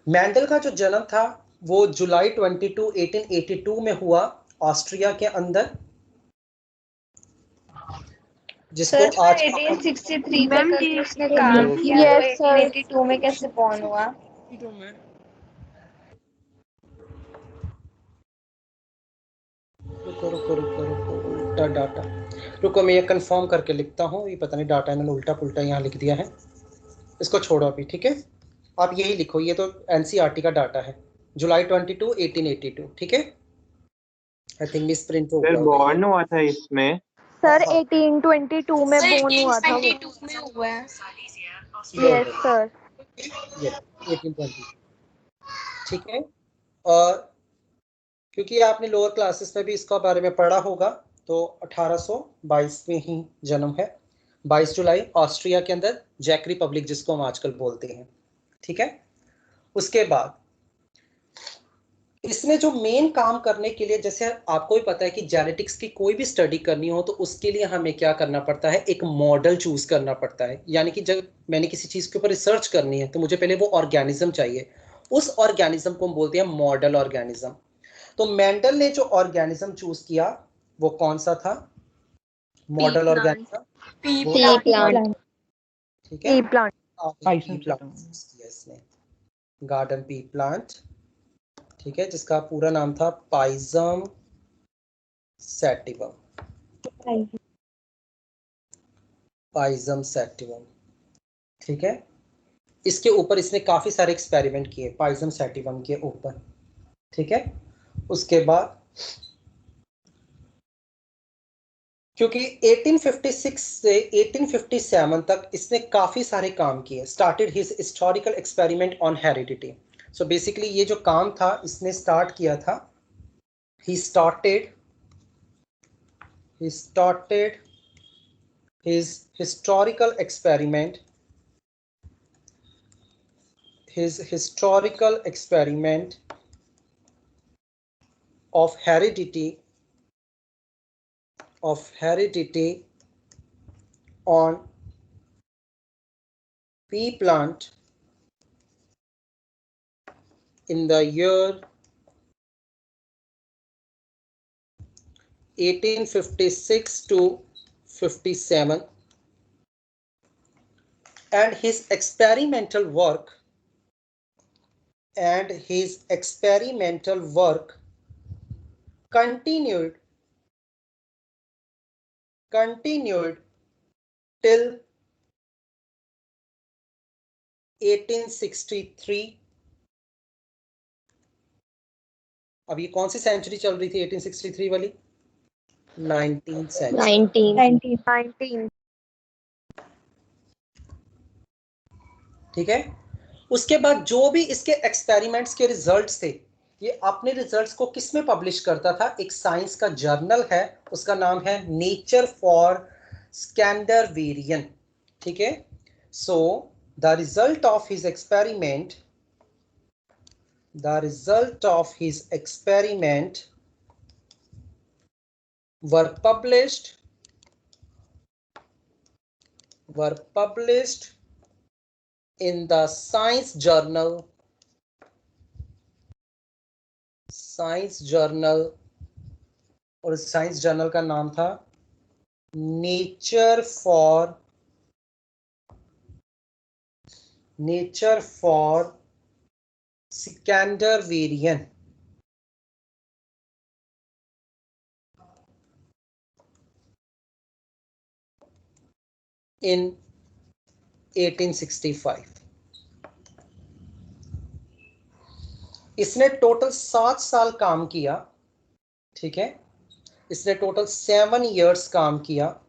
मेंडल का जो जन्म था वो जुलाई 22 1882 में हुआ ऑस्ट्रिया के अंदर, जिसको आज 1863 तक उसने काम किया. Yes, तो 1882 में कैसे बॉर्न हुआ? रुको उल्टा डाटा. रुको मैं ये कंफर्म करके लिखता हूँ. ये पता नहीं डाटा इन्होंने उल्टा पुल्टा यहाँ लिख दिया है. इसको छोड़ो अभी, ठीक है. आप यही लिखो, ये तो एनसीईआरटी का डाटा है. जुलाई 22 1882, ठीक है. आई थिंक मिस प्रिंट हो सर गया. बॉर्न हुआ था इसमें. सर 1822 में बोर्न हुआ था वो. 1822 में हुआ है. Yes sir. 1820, ठीक है. और क्योंकि आपने लोअर क्लासेस में भी इसका बारे में पढ़ा होगा, तो 1822 में ही जन्म है. 22 जुलाई ऑस्ट्रिया के अंदर, जैक रिपब्लिक जिसको हम आजकल बोलते हैं, ठीक है. उसके बाद इसने जो मेन काम करने के लिए, जैसे आपको भी पता है कि जेनेटिक्स की कोई भी स्टडी करनी हो तो उसके लिए हमें क्या करना पड़ता है, एक मॉडल चूज करना पड़ता है. यानी कि जब मैंने किसी चीज के ऊपर रिसर्च करनी है तो मुझे पहले वो ऑर्गेनिज्म चाहिए. उस ऑर्गेनिज्म को हम बोलते हैं मॉडल ऑर्गेनिज्म. तो मेंडल ने जो ऑर्गेनिज्म चूज किया वो कौन सा था? Model organism P plant. ठीक है. प्लांट. इसने गार्डन पी प्लांट, ठीक है, जिसका पूरा नाम था पाइजम सैटिवम. ठीक है. इसके ऊपर इसने काफी सारे एक्सपेरिमेंट किए पाइजम सैटिवम के ऊपर, ठीक है. उसके बाद क्योंकि 1856 से 1857 तक इसने काफी सारे काम किए. Started his historical experiment on heredity. So basically ये जो काम था इसने स्टार्ट किया था, he started his historical experiment his historical experiment of heredity on pea plant in the year 1856 to 57, and his experimental work continued till 1863. अब ये कौन सी सेंचुरी चल रही थी 1863 वाली? 19th century. 19 ठीक है। उसके बाद जो भी इसके एक्सपेरिमेंट्स के रिजल्ट्स थे, ये अपने रिजल्ट्स को किस में पब्लिश करता था? एक साइंस का जर्नल है, उसका नाम है नेचर फॉर स्कैंडरवेरियन। ठीक है। So the result of his experiment were published in the science journal और साइंस जर्नल का नाम था नेचर फॉर स्कैंडरवेरियन। in 1865। इसने टोटल 7 साल काम किया। ठीक है। इसने टोटल 7 years काम किया।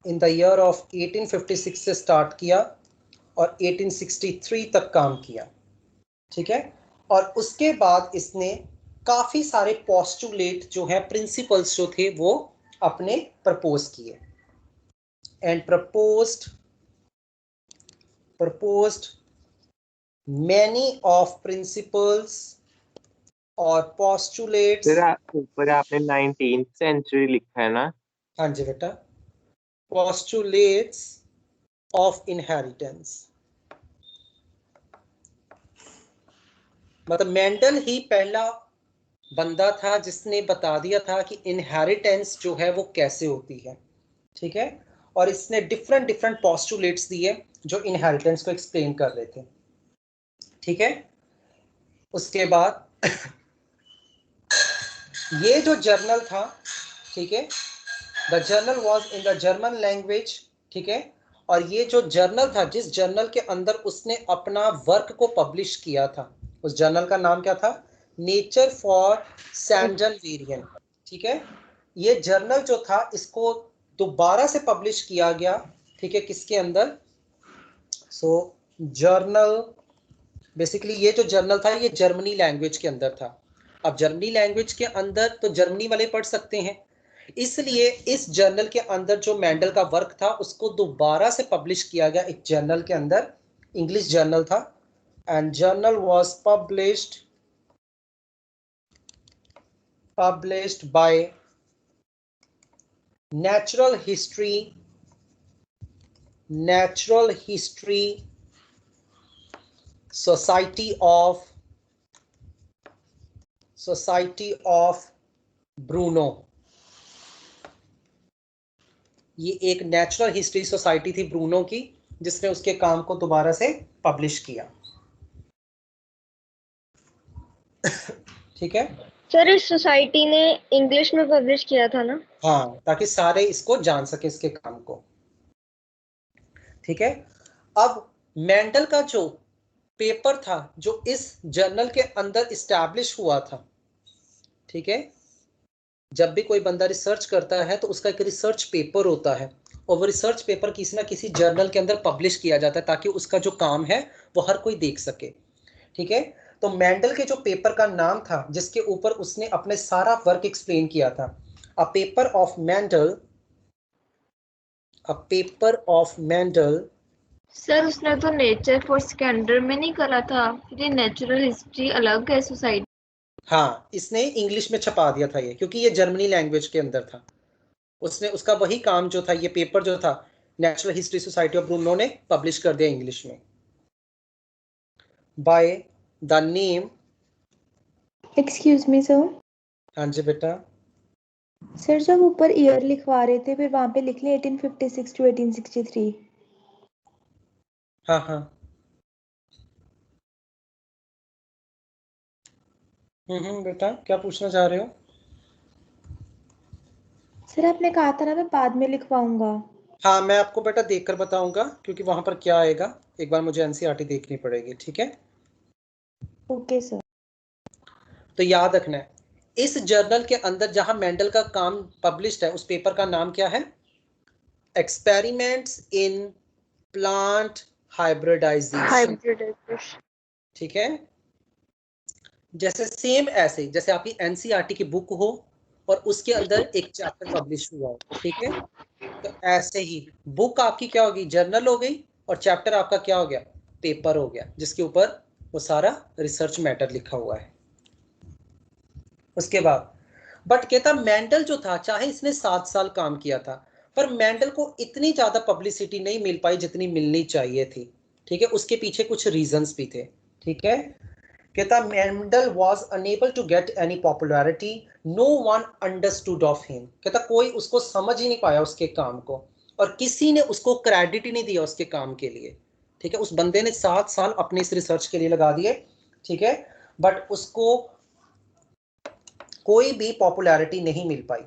इन द ईयर ऑफ 1856 से स्टार्ट किया और 1863 तक काम किया। ठीक है। और उसके बाद इसने काफी सारे पोस्टुलेट जो है, प्रिंसिपल्स जो थे, वो अपने प्रपोज किए and proposed many of principles or postulates। Sir ऊपर आपने 19th सेंचुरी लिखा है ना? हाँ जी बेटा। postulates of inheritance, मतलब मेंडल ही पहला बंदा था जिसने बता दिया था कि इनहेरिटेंस जो है वो कैसे होती है। ठीक है। और इसने डिफरेंट पोस्टुलेट्स दिए जो इनहेरिटेंस को एक्सप्लेन कर रहे थे। ठीक है। उसके बाद ये जो जर्नल था, ठीक है, the journal was in the German language. ठीक है। और ये जो जर्नल था, जिस जर्नल के अंदर उसने अपना वर्क को पब्लिश किया था, उस जर्नल का नाम क्या था? Nature for Scandinavian. ठीक है। ये जर्नल जो था, इसको दोबारा से पब्लिश किया गया। ठीक है। किसके अंदर? जर्नल, बेसिकली ये जो जर्नल था ये जर्मनी लैंग्वेज के अंदर था। अब जर्मनी लैंग्वेज के अंदर तो जर्मनी वाले पढ़ सकते हैं, इसलिए इस जर्नल के अंदर जो मेंडल का वर्क था उसको दोबारा से पब्लिश किया गया एक जर्नल के अंदर, इंग्लिश जर्नल था। And journal was published by Natural History Society of Brno। ये एक नेचुरल हिस्ट्री सोसाइटी थी ब्रूनो की, जिसने उसके काम को दोबारा से पब्लिश किया। ठीक है। सर इस सोसाइटी ने इंग्लिश में पब्लिश किया था ना? हाँ, ताकि सारे इसको जान सके, इसके काम को। ठीक है। अब मेंडल का जो पेपर था जो इस जर्नल के अंदर इस्टेब्लिश हुआ था, ठीक है, जब भी कोई बंदा रिसर्च करता है तो उसका एक रिसर्च पेपर होता है और वो रिसर्च पेपर किसी ना किसी जर्नल के अंदर पब्लिश किया जाता है ताकि उसका जो काम है वो हर कोई देख सके। ठीक है। तो मेंडल के जो पेपर का नाम था जिसके ऊपर उसने अपने सारा वर्क एक्सप्लेन किया था, a paper of Mendel sir उसने तो नेचर फोर्स के अंडर में नहीं करा था, फिर ये नेचुरल हिस्ट्री अलग है सोसाइटी। हाँ, इसने इंग्लिश में छपा दिया था ये, क्योंकि ये जर्मनी लैंग्वेज के अंदर था। उसने उसका वही काम जो था, ये पेपर जो था natural history society of Bruno ने पब्लिश कर दिया इंग्लिश में by the name. Excuse me sir. हाँ जी बेटा। सर जब ऊपर ईयर लिखवा रहे थे फिर वहां पे लिख ले 1856 टू 1863। हाँ हाँ। बेटा क्या पूछना चाह रहे हो? सर आपने कहा था ना मैं बाद में लिखवाऊंगा। हाँ, मैं आपको बेटा देखकर बताऊंगा, क्योंकि वहां पर क्या आएगा एक बार मुझे एनसीईआरटी देखनी पड़ेगी, ठीक है? Okay sir. तो याद रखना है, इस जर्नल के अंदर जहां मेंडल का काम पब्लिश्ड है, उस पेपर का नाम क्या है? Experiments in plant hybridisation. ठीक है? जैसे सेम ऐसे जैसे आपकी एनसीईआरटी की बुक हो और उसके अंदर एक चैप्टर पब्लिश हुआ हो, ठीक है? तो ऐसे ही बुक आपकी क्या होगी? जर्नल हो गई, और चैप्टर आपका क्या हो गया? पेपर हो गया, जिसके ऊपर वो सारा रिसर्च मैटर लिखा हुआ है। उसके बाद बट कहता मेंडल जो था, चाहे इसने 7 साल काम किया था, पर मेंडल को इतनी ज्यादा पब्लिसिटी नहीं मिल पाई जितनी मिलनी चाहिए थी, ठीक है? उसके पीछे कुछ रीजंस भी थे, ठीक है? कहता Mendel was unable to get any popularity, no one understood of him. कहता कोई उसको समझ ही नहीं पाया उसके काम को, और किसी ने उसको क्रेडिट ही नहीं दिया उसके काम के लिए, ठीक है? उस बंदे ने 7 साल अपने इस रिसर्च के लिए लगा दिए, ठीक है? बट उसको कोई भी पॉपुलैरिटी नहीं मिल पाई।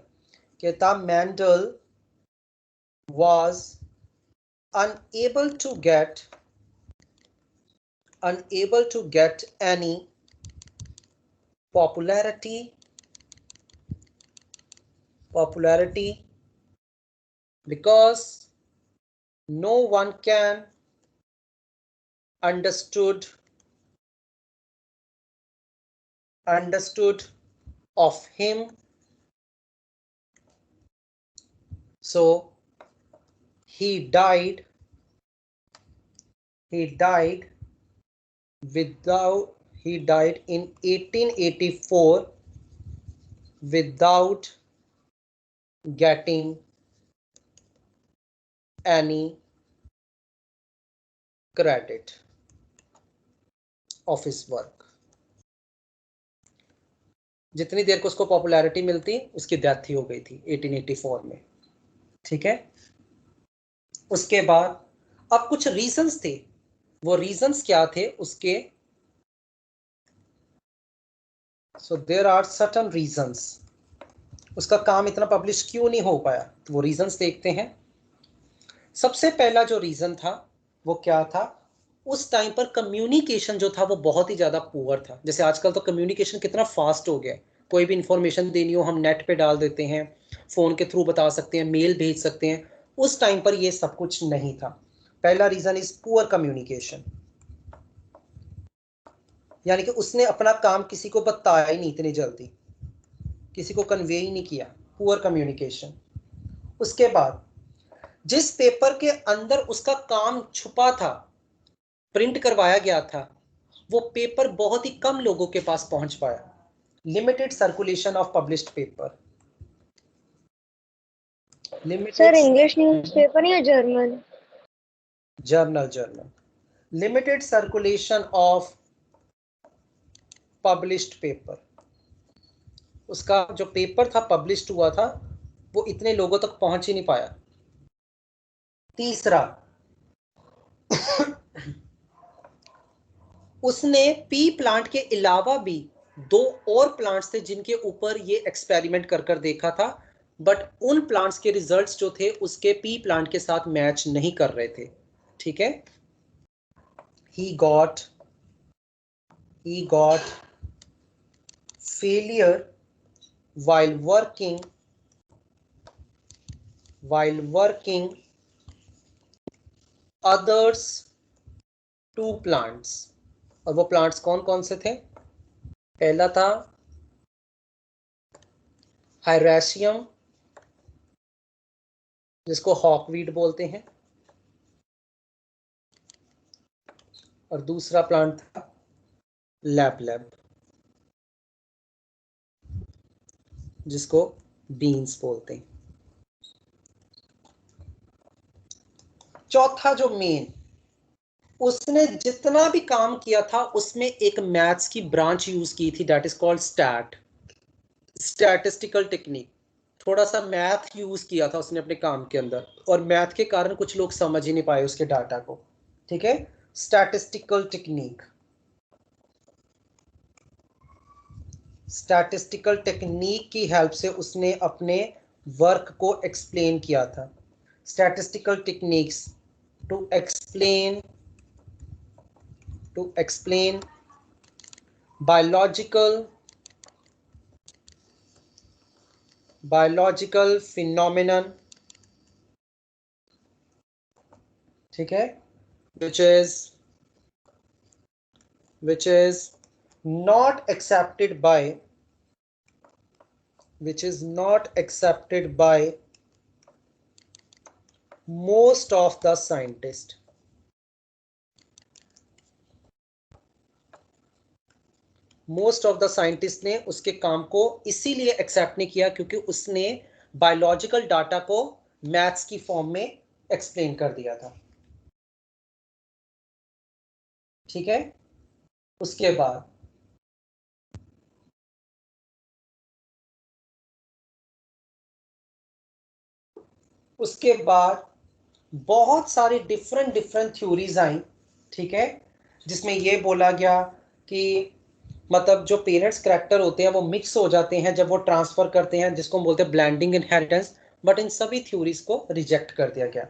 कहता Mendel was unable to get any popularity because no one can understood of him, so he died in 1884 without getting any credit of his work। जितनी देर को उसको पॉपुलैरिटी मिलती, उसकी डेथ ही हो गई थी 1884 में, ठीक है? उसके बाद अब कुछ रीजंस थे, वो रीजंस क्या थे उसके? So there are certain reasons, उसका काम इतना पब्लिश क्यों नहीं हो पाया, तो वो रीजंस देखते हैं। सबसे पहला जो रीजन था वो क्या था? उस टाइम पर कम्युनिकेशन जो था वो बहुत ही ज्यादा पुअर था। जैसे आजकल तो कम्युनिकेशन कितना फास्ट हो गया है, कोई भी इंफॉर्मेशन देनी हो हम नेट पे डाल देते हैं, फोन के थ्रू बता सकते हैं, मेल भेज सकते हैं। उस टाइम पर ये सब कुछ नहीं था। पहला रीजन इज पुअर कम्युनिकेशन, यानी कि उसने अपना काम किसी को बताया ही नहीं इतनी जल्दी, किसी को कन्वे ही नहीं किया, पुअर कम्युनिकेशन। उसके बाद जिस पेपर के अंदर उसका काम छुपा था, प्रिंट करवाया गया था, वो पेपर बहुत ही कम लोगों के पास पहुंच पाया। Limited circulation of published paper. Sir English newspaper या German? Journal. Limited circulation of published paper. उसका जो पेपर था पब्लिश्ड हुआ था, वो इतने लोगों तक पहुंच ही नहीं पाया। तीसरा, उसने पी प्लांट के अलावा भी 2 और प्लांट्स थे जिनके ऊपर ये एक्सपेरिमेंट कर देखा था, बट उन प्लांट्स के रिजल्ट्स जो थे उसके पी प्लांट के साथ मैच नहीं कर रहे थे, ठीक है? he got failure while working others 2 plants। और वो प्लांट्स कौन कौन से थे? पहला था हायरेशियम, जिसको हॉकवीड बोलते हैं। और दूसरा प्लांट था लैब, जिसको बीन्स बोलते हैं। चौथा जो मेन, उसने जितना भी काम किया था उसमें एक मैथ्स की ब्रांच यूज की थी, that is called statistical technique. थोड़ा सा मैथ यूज किया था उसने अपने काम के अंदर, और मैथ के कारण कुछ लोग समझ ही नहीं पाए उसके डाटा को। ठीक है, स्टैटिस्टिकल टेक्निक, स्टैटिस्टिकल टेक्निक की हेल्प से उसने अपने वर्क को एक्सप्लेन किया था। Statistical techniques to explain biological phenomenon, ठीक है, which is not accepted by most of the scientists। Most of the scientist ने उसके काम को इसीलिए एक्सेप्ट नहीं किया क्योंकि उसने बायोलॉजिकल डाटा को मैथ्स की फॉर्म में एक्सप्लेन कर दिया था। ठीक है, उसके बाद बहुत सारी डिफरेंट थ्योरीज आई। ठीक है, जिसमें यह बोला गया कि मतलब जो पेरेंट्स करैक्टर होते हैं वो मिक्स हो जाते हैं जब वो ट्रांसफर करते हैं, जिसको हम बोलते हैं ब्लेंडिंग इनहेरिटेंस, बट इन सभी थ्योरीज को रिजेक्ट कर दिया गया।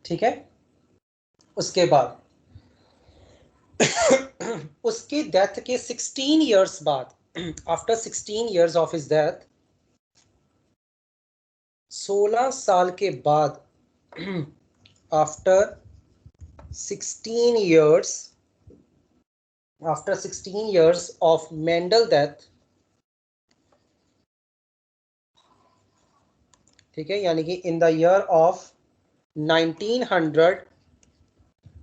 ठीक है, उसके बाद उसकी डेथ के 16 इयर्स बाद, after 16 years of his death, 16 साल के बाद, after 16 years of Mendel death, ठीक है, यानी कि in the year of 1900,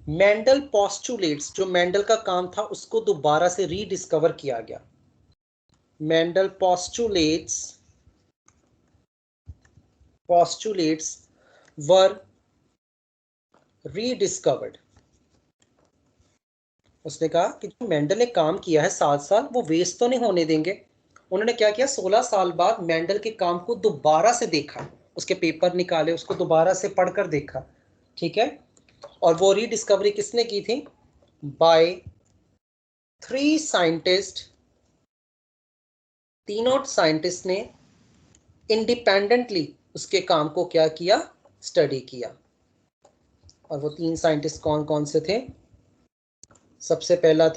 Mendel postulates, जो मेंडल का काम था उसको दोबारा से रीडिस्कवर किया गया। मेंडल पोस्टुलेट्स वर रीडिस्कवर्ड। उसने कहा कि जो मेंडल ने काम किया है 7 साल, वो वेस्ट तो नहीं होने देंगे। उन्होंने क्या किया, 16 साल बाद मेंडल के काम को दोबारा से देखा, उसके पेपर निकाले, उसको दोबारा से पढ़कर देखा। ठीक है, और वो रीडिस्कवरी किसने की थी? By 3 scientist. तीनों साइंटिस्ट ने इंडिपेंडेंटली उसके काम को क्या किया, स्टडी किया। और वो 3 साइंटिस्ट कौन कौन से थे? सबसे पहला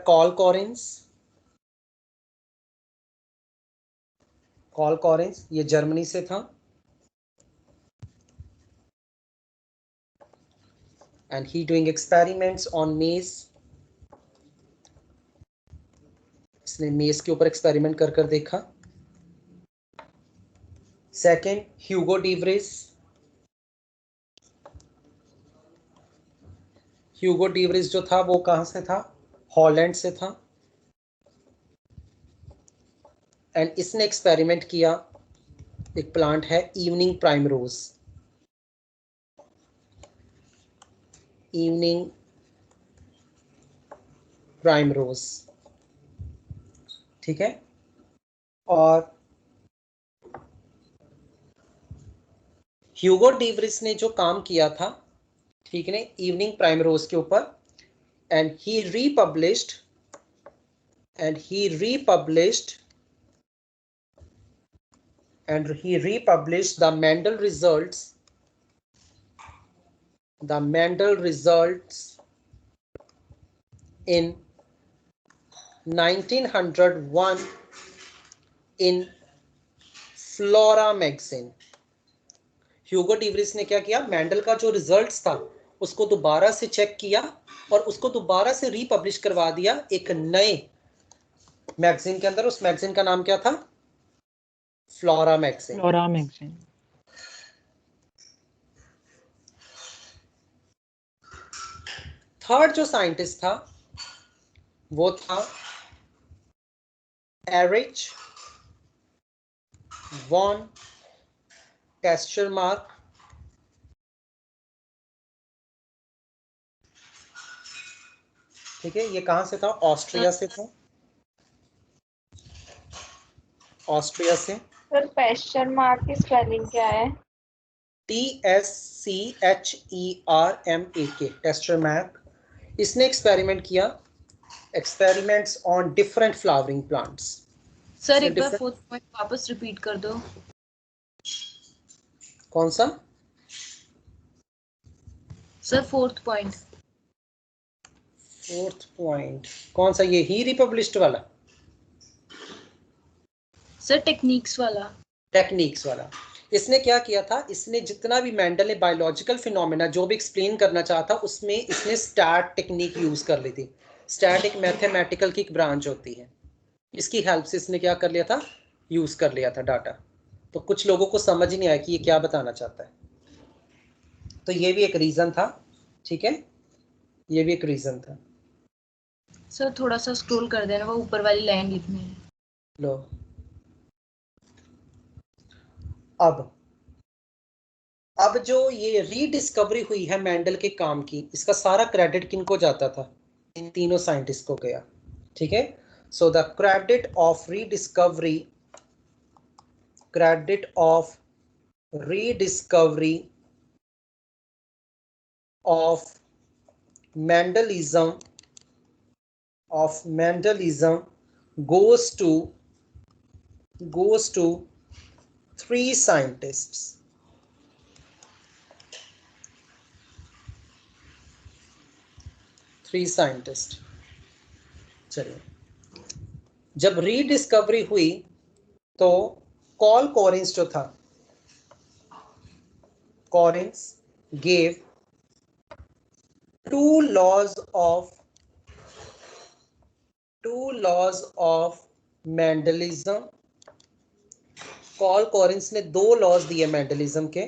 कॉल कॉरिन्स, ये जर्मनी से था, and he doing experiments on मेज। इसने मेज के ऊपर एक्सपेरिमेंट कर देखा। सेकंड, ह्यूगो डीवरिस जो था वो कहां से था? हॉलैंड से था, एंड इसने एक्सपेरिमेंट किया, एक प्लांट है इवनिंग प्राइमरोज। ठीक है, और ह्यूगो डीवरिस ने जो काम किया था, ठीक है, इवनिंग प्राइमरोज के ऊपर, and he republished the Mendel results in 1901 in Flora magazine। Hugo de Vries ने क्या किया, मेंडल का जो रिजल्ट्स था उसको दोबारा से चेक किया और उसको दोबारा से रीपब्लिश करवा दिया एक नए मैगजीन के अंदर। उस मैगजीन का नाम क्या था? Flora magazine. थर्ड जो साइंटिस्ट था वो था एरिच वॉन टेस्चरमार्क। ठीक है, ये कहां से था? ऑस्ट्रिया से था, ऑस्ट्रिया से। सर पेस्चरमार्क की स्पेलिंग क्या है? TSCHERMAK, टेस्चरमार्क। इसने एक्सपेरिमेंट किया, experiments on different flowering plants. Sir एक बार फोर्थ पॉइंट वापस रिपीट कर दो। कौन सा? Sir fourth point. Fourth point कौन सा? ये ही रिपब्लिश्ड वाला? सर टेक्निक्स वाला। टेक्निक्स वाला। इसने क्या किया था, इसने जितना भी मेंडल ने बायोलॉजिकल फिनोमेना जो भी एक्सप्लेन करना चाहता उसमें इसने स्टैट टेक्निक यूज कर ली थी। स्टैट एक मैथमेटिकल की एक ब्रांच होती है, इसकी हेल्प से इसने क्या कर लिया था, यूज कर लिया था डाटा। तो कुछ लोगों को समझ ही नहीं आया कि ये क्या बताना चाहता है, तो ये भी एक रीजन था। ठीक है, ये भी एक रीजन था। सर थोड़ा सा स्क्रॉल कर देना, वो ऊपर वाली लाइन लिखनी है। लो, अब जो ये रीडिस्कवरी हुई है मेंडल के काम की, इसका सारा क्रेडिट किनको जाता था? इन तीनों साइंटिस्ट को गया। ठीक है, so the credit of rediscovery of Mendelism goes to three scientists. चलिए, जब रीडिस्कवरी हुई तो कॉल कॉरिंस जो था, Correns gave two laws of Mendelism. Carl Correns ने दो लॉज दिए मेंडलिज्म के।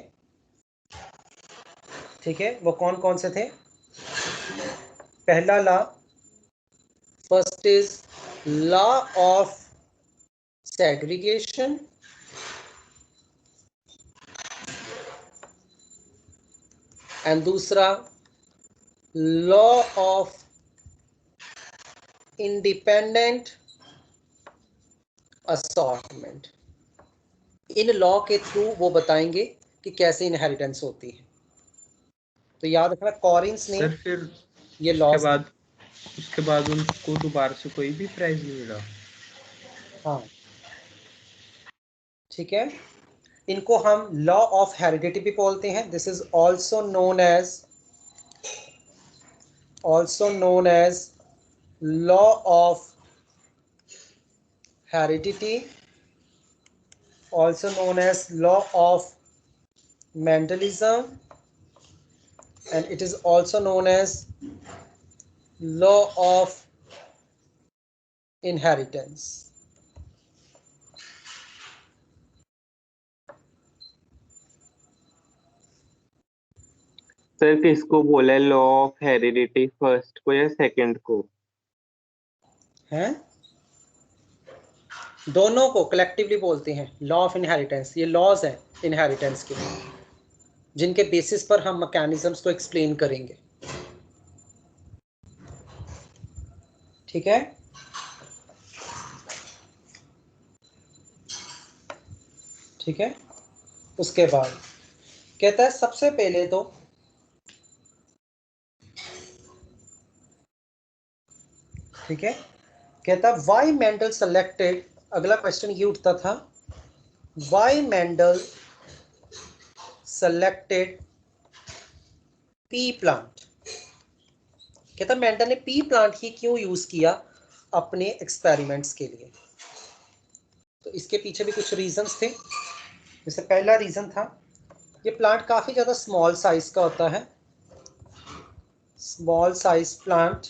ठीक है, वो कौन कौन से थे? पहला law, first is law of segregation, and दूसरा लॉ ऑफ इंडिपेंडेंट असॉर्टमेंट। इन लॉ के थ्रू वो बताएंगे कि कैसे इनहेरिटेंस होती है। तो याद रखना, कॉरिंस ने सर फिर ये लॉ उसके बाद उनको दोबारा से कोई भी प्राइज नहीं मिला? हाँ, ठीक है, इनको हम लॉ ऑफ हेरिडिटी भी बोलते हैं। This is also known as law of heredity, also known as law of Mendelism, and it is also known as law of inheritance. Sir किसको बोला लॉ ऑफ हेरिडिटी, फर्स्ट को या second को? हैं, दोनों को कलेक्टिवली बोलते हैं लॉ ऑफ इनहेरिटेंस। ये लॉज हैं इनहेरिटेंस के, जिनके बेसिस पर हम मैकेनिज्म्स को एक्सप्लेन करेंगे। ठीक है, ठीक है, उसके बाद कहता है सबसे पहले तो ठीक है, कहता है व्हाई मेंडल सेलेक्टेड, अगला क्वेश्चन ये उठता था, why Mendel selected P plant. कहता मेंडल ने पी प्लांट ही क्यों यूज किया अपने एक्सपेरिमेंट्स के लिए? तो इसके पीछे भी कुछ रीजंस थे। जैसे पहला रीजन था, ये प्लांट काफी ज्यादा स्मॉल साइज का होता है, स्मॉल साइज प्लांट,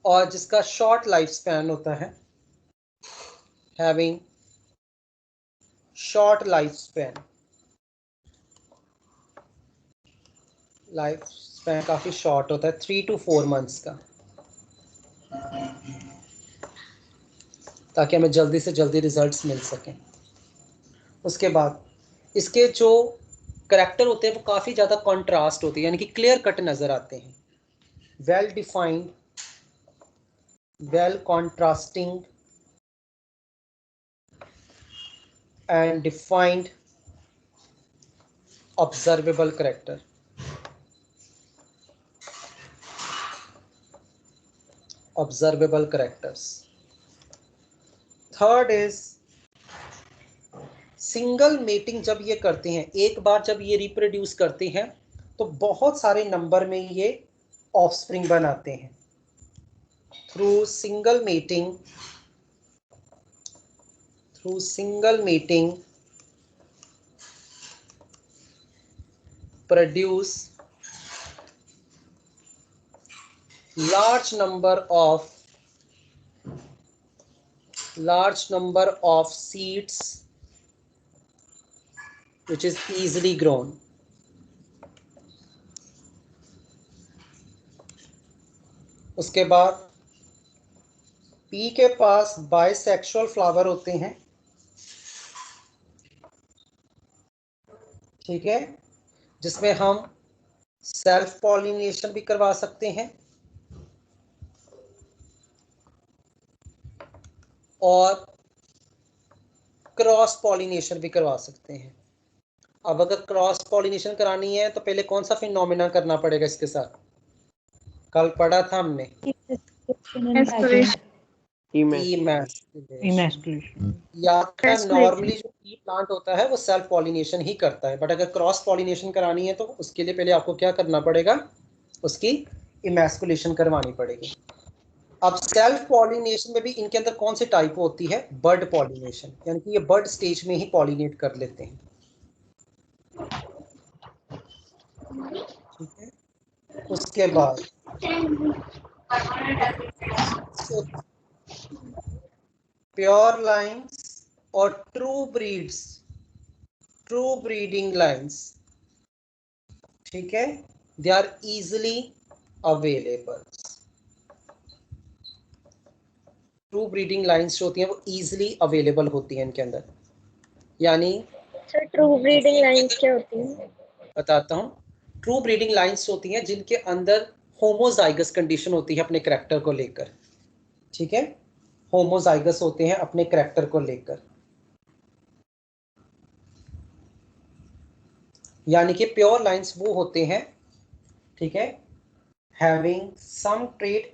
और जिसका शॉर्ट लाइफ स्पैन होता है, हैविंग शॉर्ट लाइफ स्पैन काफी शॉर्ट होता है, 3 to 4 months का, ताकि हमें जल्दी से जल्दी रिजल्ट्स मिल सकें। उसके बाद इसके जो करैक्टर होते हैं वो काफ़ी ज़्यादा कॉन्ट्रास्ट होते हैं, यानी कि क्लियर कट नज़र आते हैं। Well defined, well contrasting and defined observable character. Observable characters. Third is single mating. जब ये करते हैं, एक बार जब ये रिप्रोड्यूस करते हैं तो बहुत सारे नंबर में ये ऑफस्प्रिंग बनाते हैं। Through single mating produce large number of seeds which is easily grown. उसके बाद पी के पास बाइसेक्सुअल फ्लावर होते हैं, ठीक है, जिसमें हम सेल्फ पॉलिनेशन भी करवा सकते हैं और क्रॉस पॉलिनेशन भी करवा सकते हैं। अब अगर क्रॉस पॉलिनेशन करानी है तो पहले कौन सा फिनोमेना करना पड़ेगा इसके साथ? कल पढ़ा था हमने, इमैस्कुलेशन। या नॉर्मली जो पी प्लांट होता है वो सेल्फ पॉलिनेशन ही करता है, बट अगर क्रॉस पॉलिनेशन करानी है तो उसके लिए पहले आपको क्या करना पड़ेगा? उसकी इमैस्कुलेशन करवानी पड़ेगी। अब सेल्फ पॉलिनेशन में भी इनके अंदर कौन सी टाइप होती है? बर्ड पॉलिनेशन, यानी कि ये बर्ड स्टेज में ही पॉलिनेट कर लेते हैं, ठीक है। उसके बाद प्योर लाइंस और ट्रू ब्रीडिंग लाइंस, ठीक है, they are easily available. True breeding lines जो होती हैं वो इजिली अवेलेबल होती हैं इनके अंदर। यानी सर ट्रू ब्रीडिंग लाइंस क्या होती हैं? बताता हूँ। ट्रू ब्रीडिंग लाइंस होती हैं जिनके अंदर होमोजाइगस कंडीशन होती है अपने करैक्टर को लेकर, ठीक है, होमोजाइगस होते हैं अपने करैक्टर को लेकर। यानी कि प्योर लाइंस वो होते हैं, ठीक है, having some trait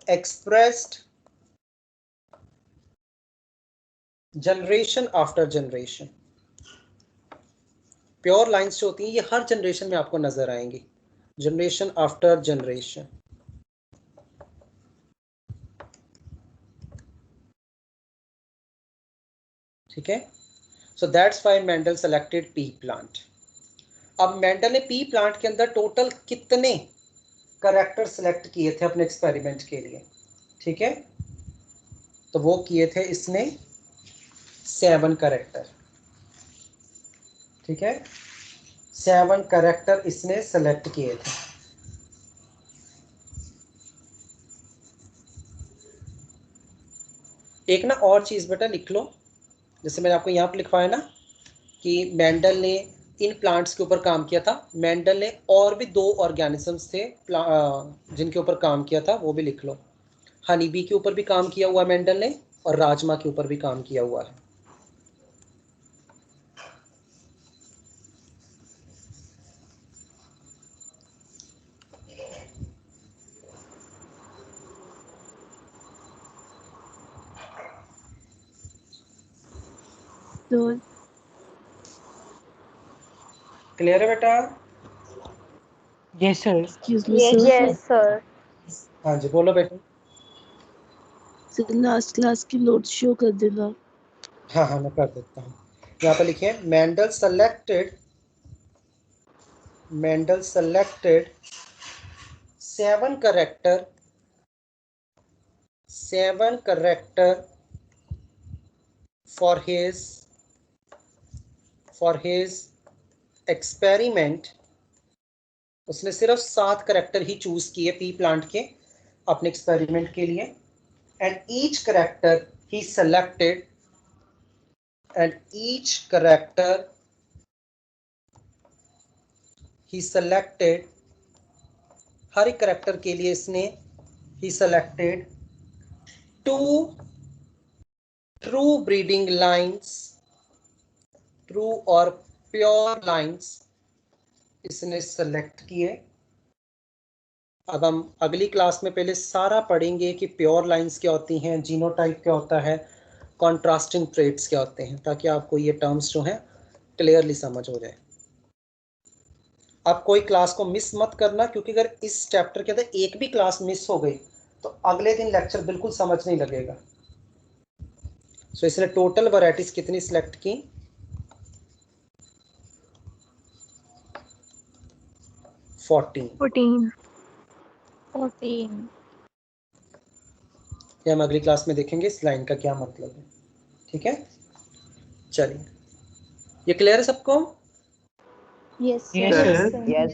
expressed generation after generation. Pure lines जो होती हैं ये हर जनरेशन में आपको नजर आएंगी, जनरेशन आफ्टर जनरेशन, ठीक है। So that's why Mendel selected P plant. अब मेंडल ने पी प्लांट के अंदर टोटल कितने करैक्टर सेलेक्ट किए थे अपने एक्सपेरिमेंट के लिए? ठीक है, तो वो किए थे इसने 7 करैक्टर, ठीक है, 7 करैक्टर इसने सेलेक्ट किए थे। एक ना और चीज बेटा लिख लो, जैसे मैंने आपको यहाँ पर लिखवाया ना कि मेंडल ने इन प्लांट्स के ऊपर काम किया था। मेंडल ने और भी 2 ऑर्गेनिजम्स थे जिनके ऊपर काम किया था, वो भी लिख लो। हनी बी के ऊपर भी काम किया हुआ मेंडल ने और राजमा के ऊपर भी काम किया हुआ है। क्लियर है बेटा? Yes sir. Yes sir. हाँ जी बोलो बेटा। लास्ट क्लास की नोट शो कर देना। हाँ हाँ मैं कर देता हूँ। यहाँ पर लिखिए Mendel selected 7 character for for his experiment उसने सिर्फ 7 करेक्टर ही चूज किए पी प्लांट के अपने एक्सपेरिमेंट के लिए, and each character he selected हर एक करेक्टर के लिए इसने he selected 2 true breeding lines, true और प्योर लाइन्स इसने सेलेक्ट किए। अब हम अगली क्लास में पहले सारा पढ़ेंगे कि प्योर लाइन्स क्या होती हैं, जीनोटाइप क्या होता है, कॉन्ट्रास्टिंग ट्रेट्स क्या होते हैं, ताकि आपको ये टर्म्स जो हैं क्लियरली समझ हो जाए। अब कोई क्लास को मिस मत करना, क्योंकि अगर इस चैप्टर के अंदर एक भी क्लास मिस हो गई तो अगले दिन लेक्चर बिल्कुल समझ नहीं लगेगा। सो इसने टोटल वैरायटीज कितनी सिलेक्ट की? 14। ये हम अगली क्लास में देखेंगे इस लाइन का क्या मतलब है। ठीक है, चलिए, ये क्लियर है सबको? Yes Yes,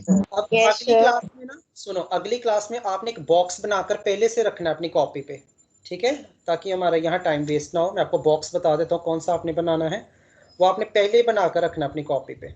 sir. अब अगली क्लास में ना सुनो, अगली क्लास में आपने एक बॉक्स बनाकर पहले से रखना है अपनी कॉपी पे, ठीक है, ताकि हमारा यहाँ टाइम वेस्ट ना हो। मैं आपको बॉक्स बता देता हूँ कौन सा आपने बनाना है, वो आपने पहले ही बनाकर रखना अपनी कॉपी पे।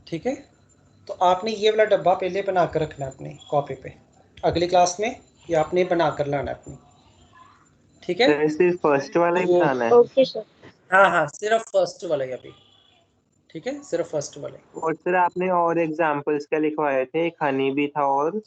ठीक है, तो आपने ये वाला डब्बा पहले बना कर रखना है अपनी कॉपी पे। अगली क्लास में ये आपने बना कर लाना अपनी, ठीक है? सिर्फ फर्स्ट वाला ही बनाना है? Okay sir. हाँ, सिर्फ फर्स्ट वाला ही अभी, ठीक है, सिर्फ फर्स्ट वाले। और सर आपने और एग्जांपल्स क्या लिखवाए थे? एक हनी भी था और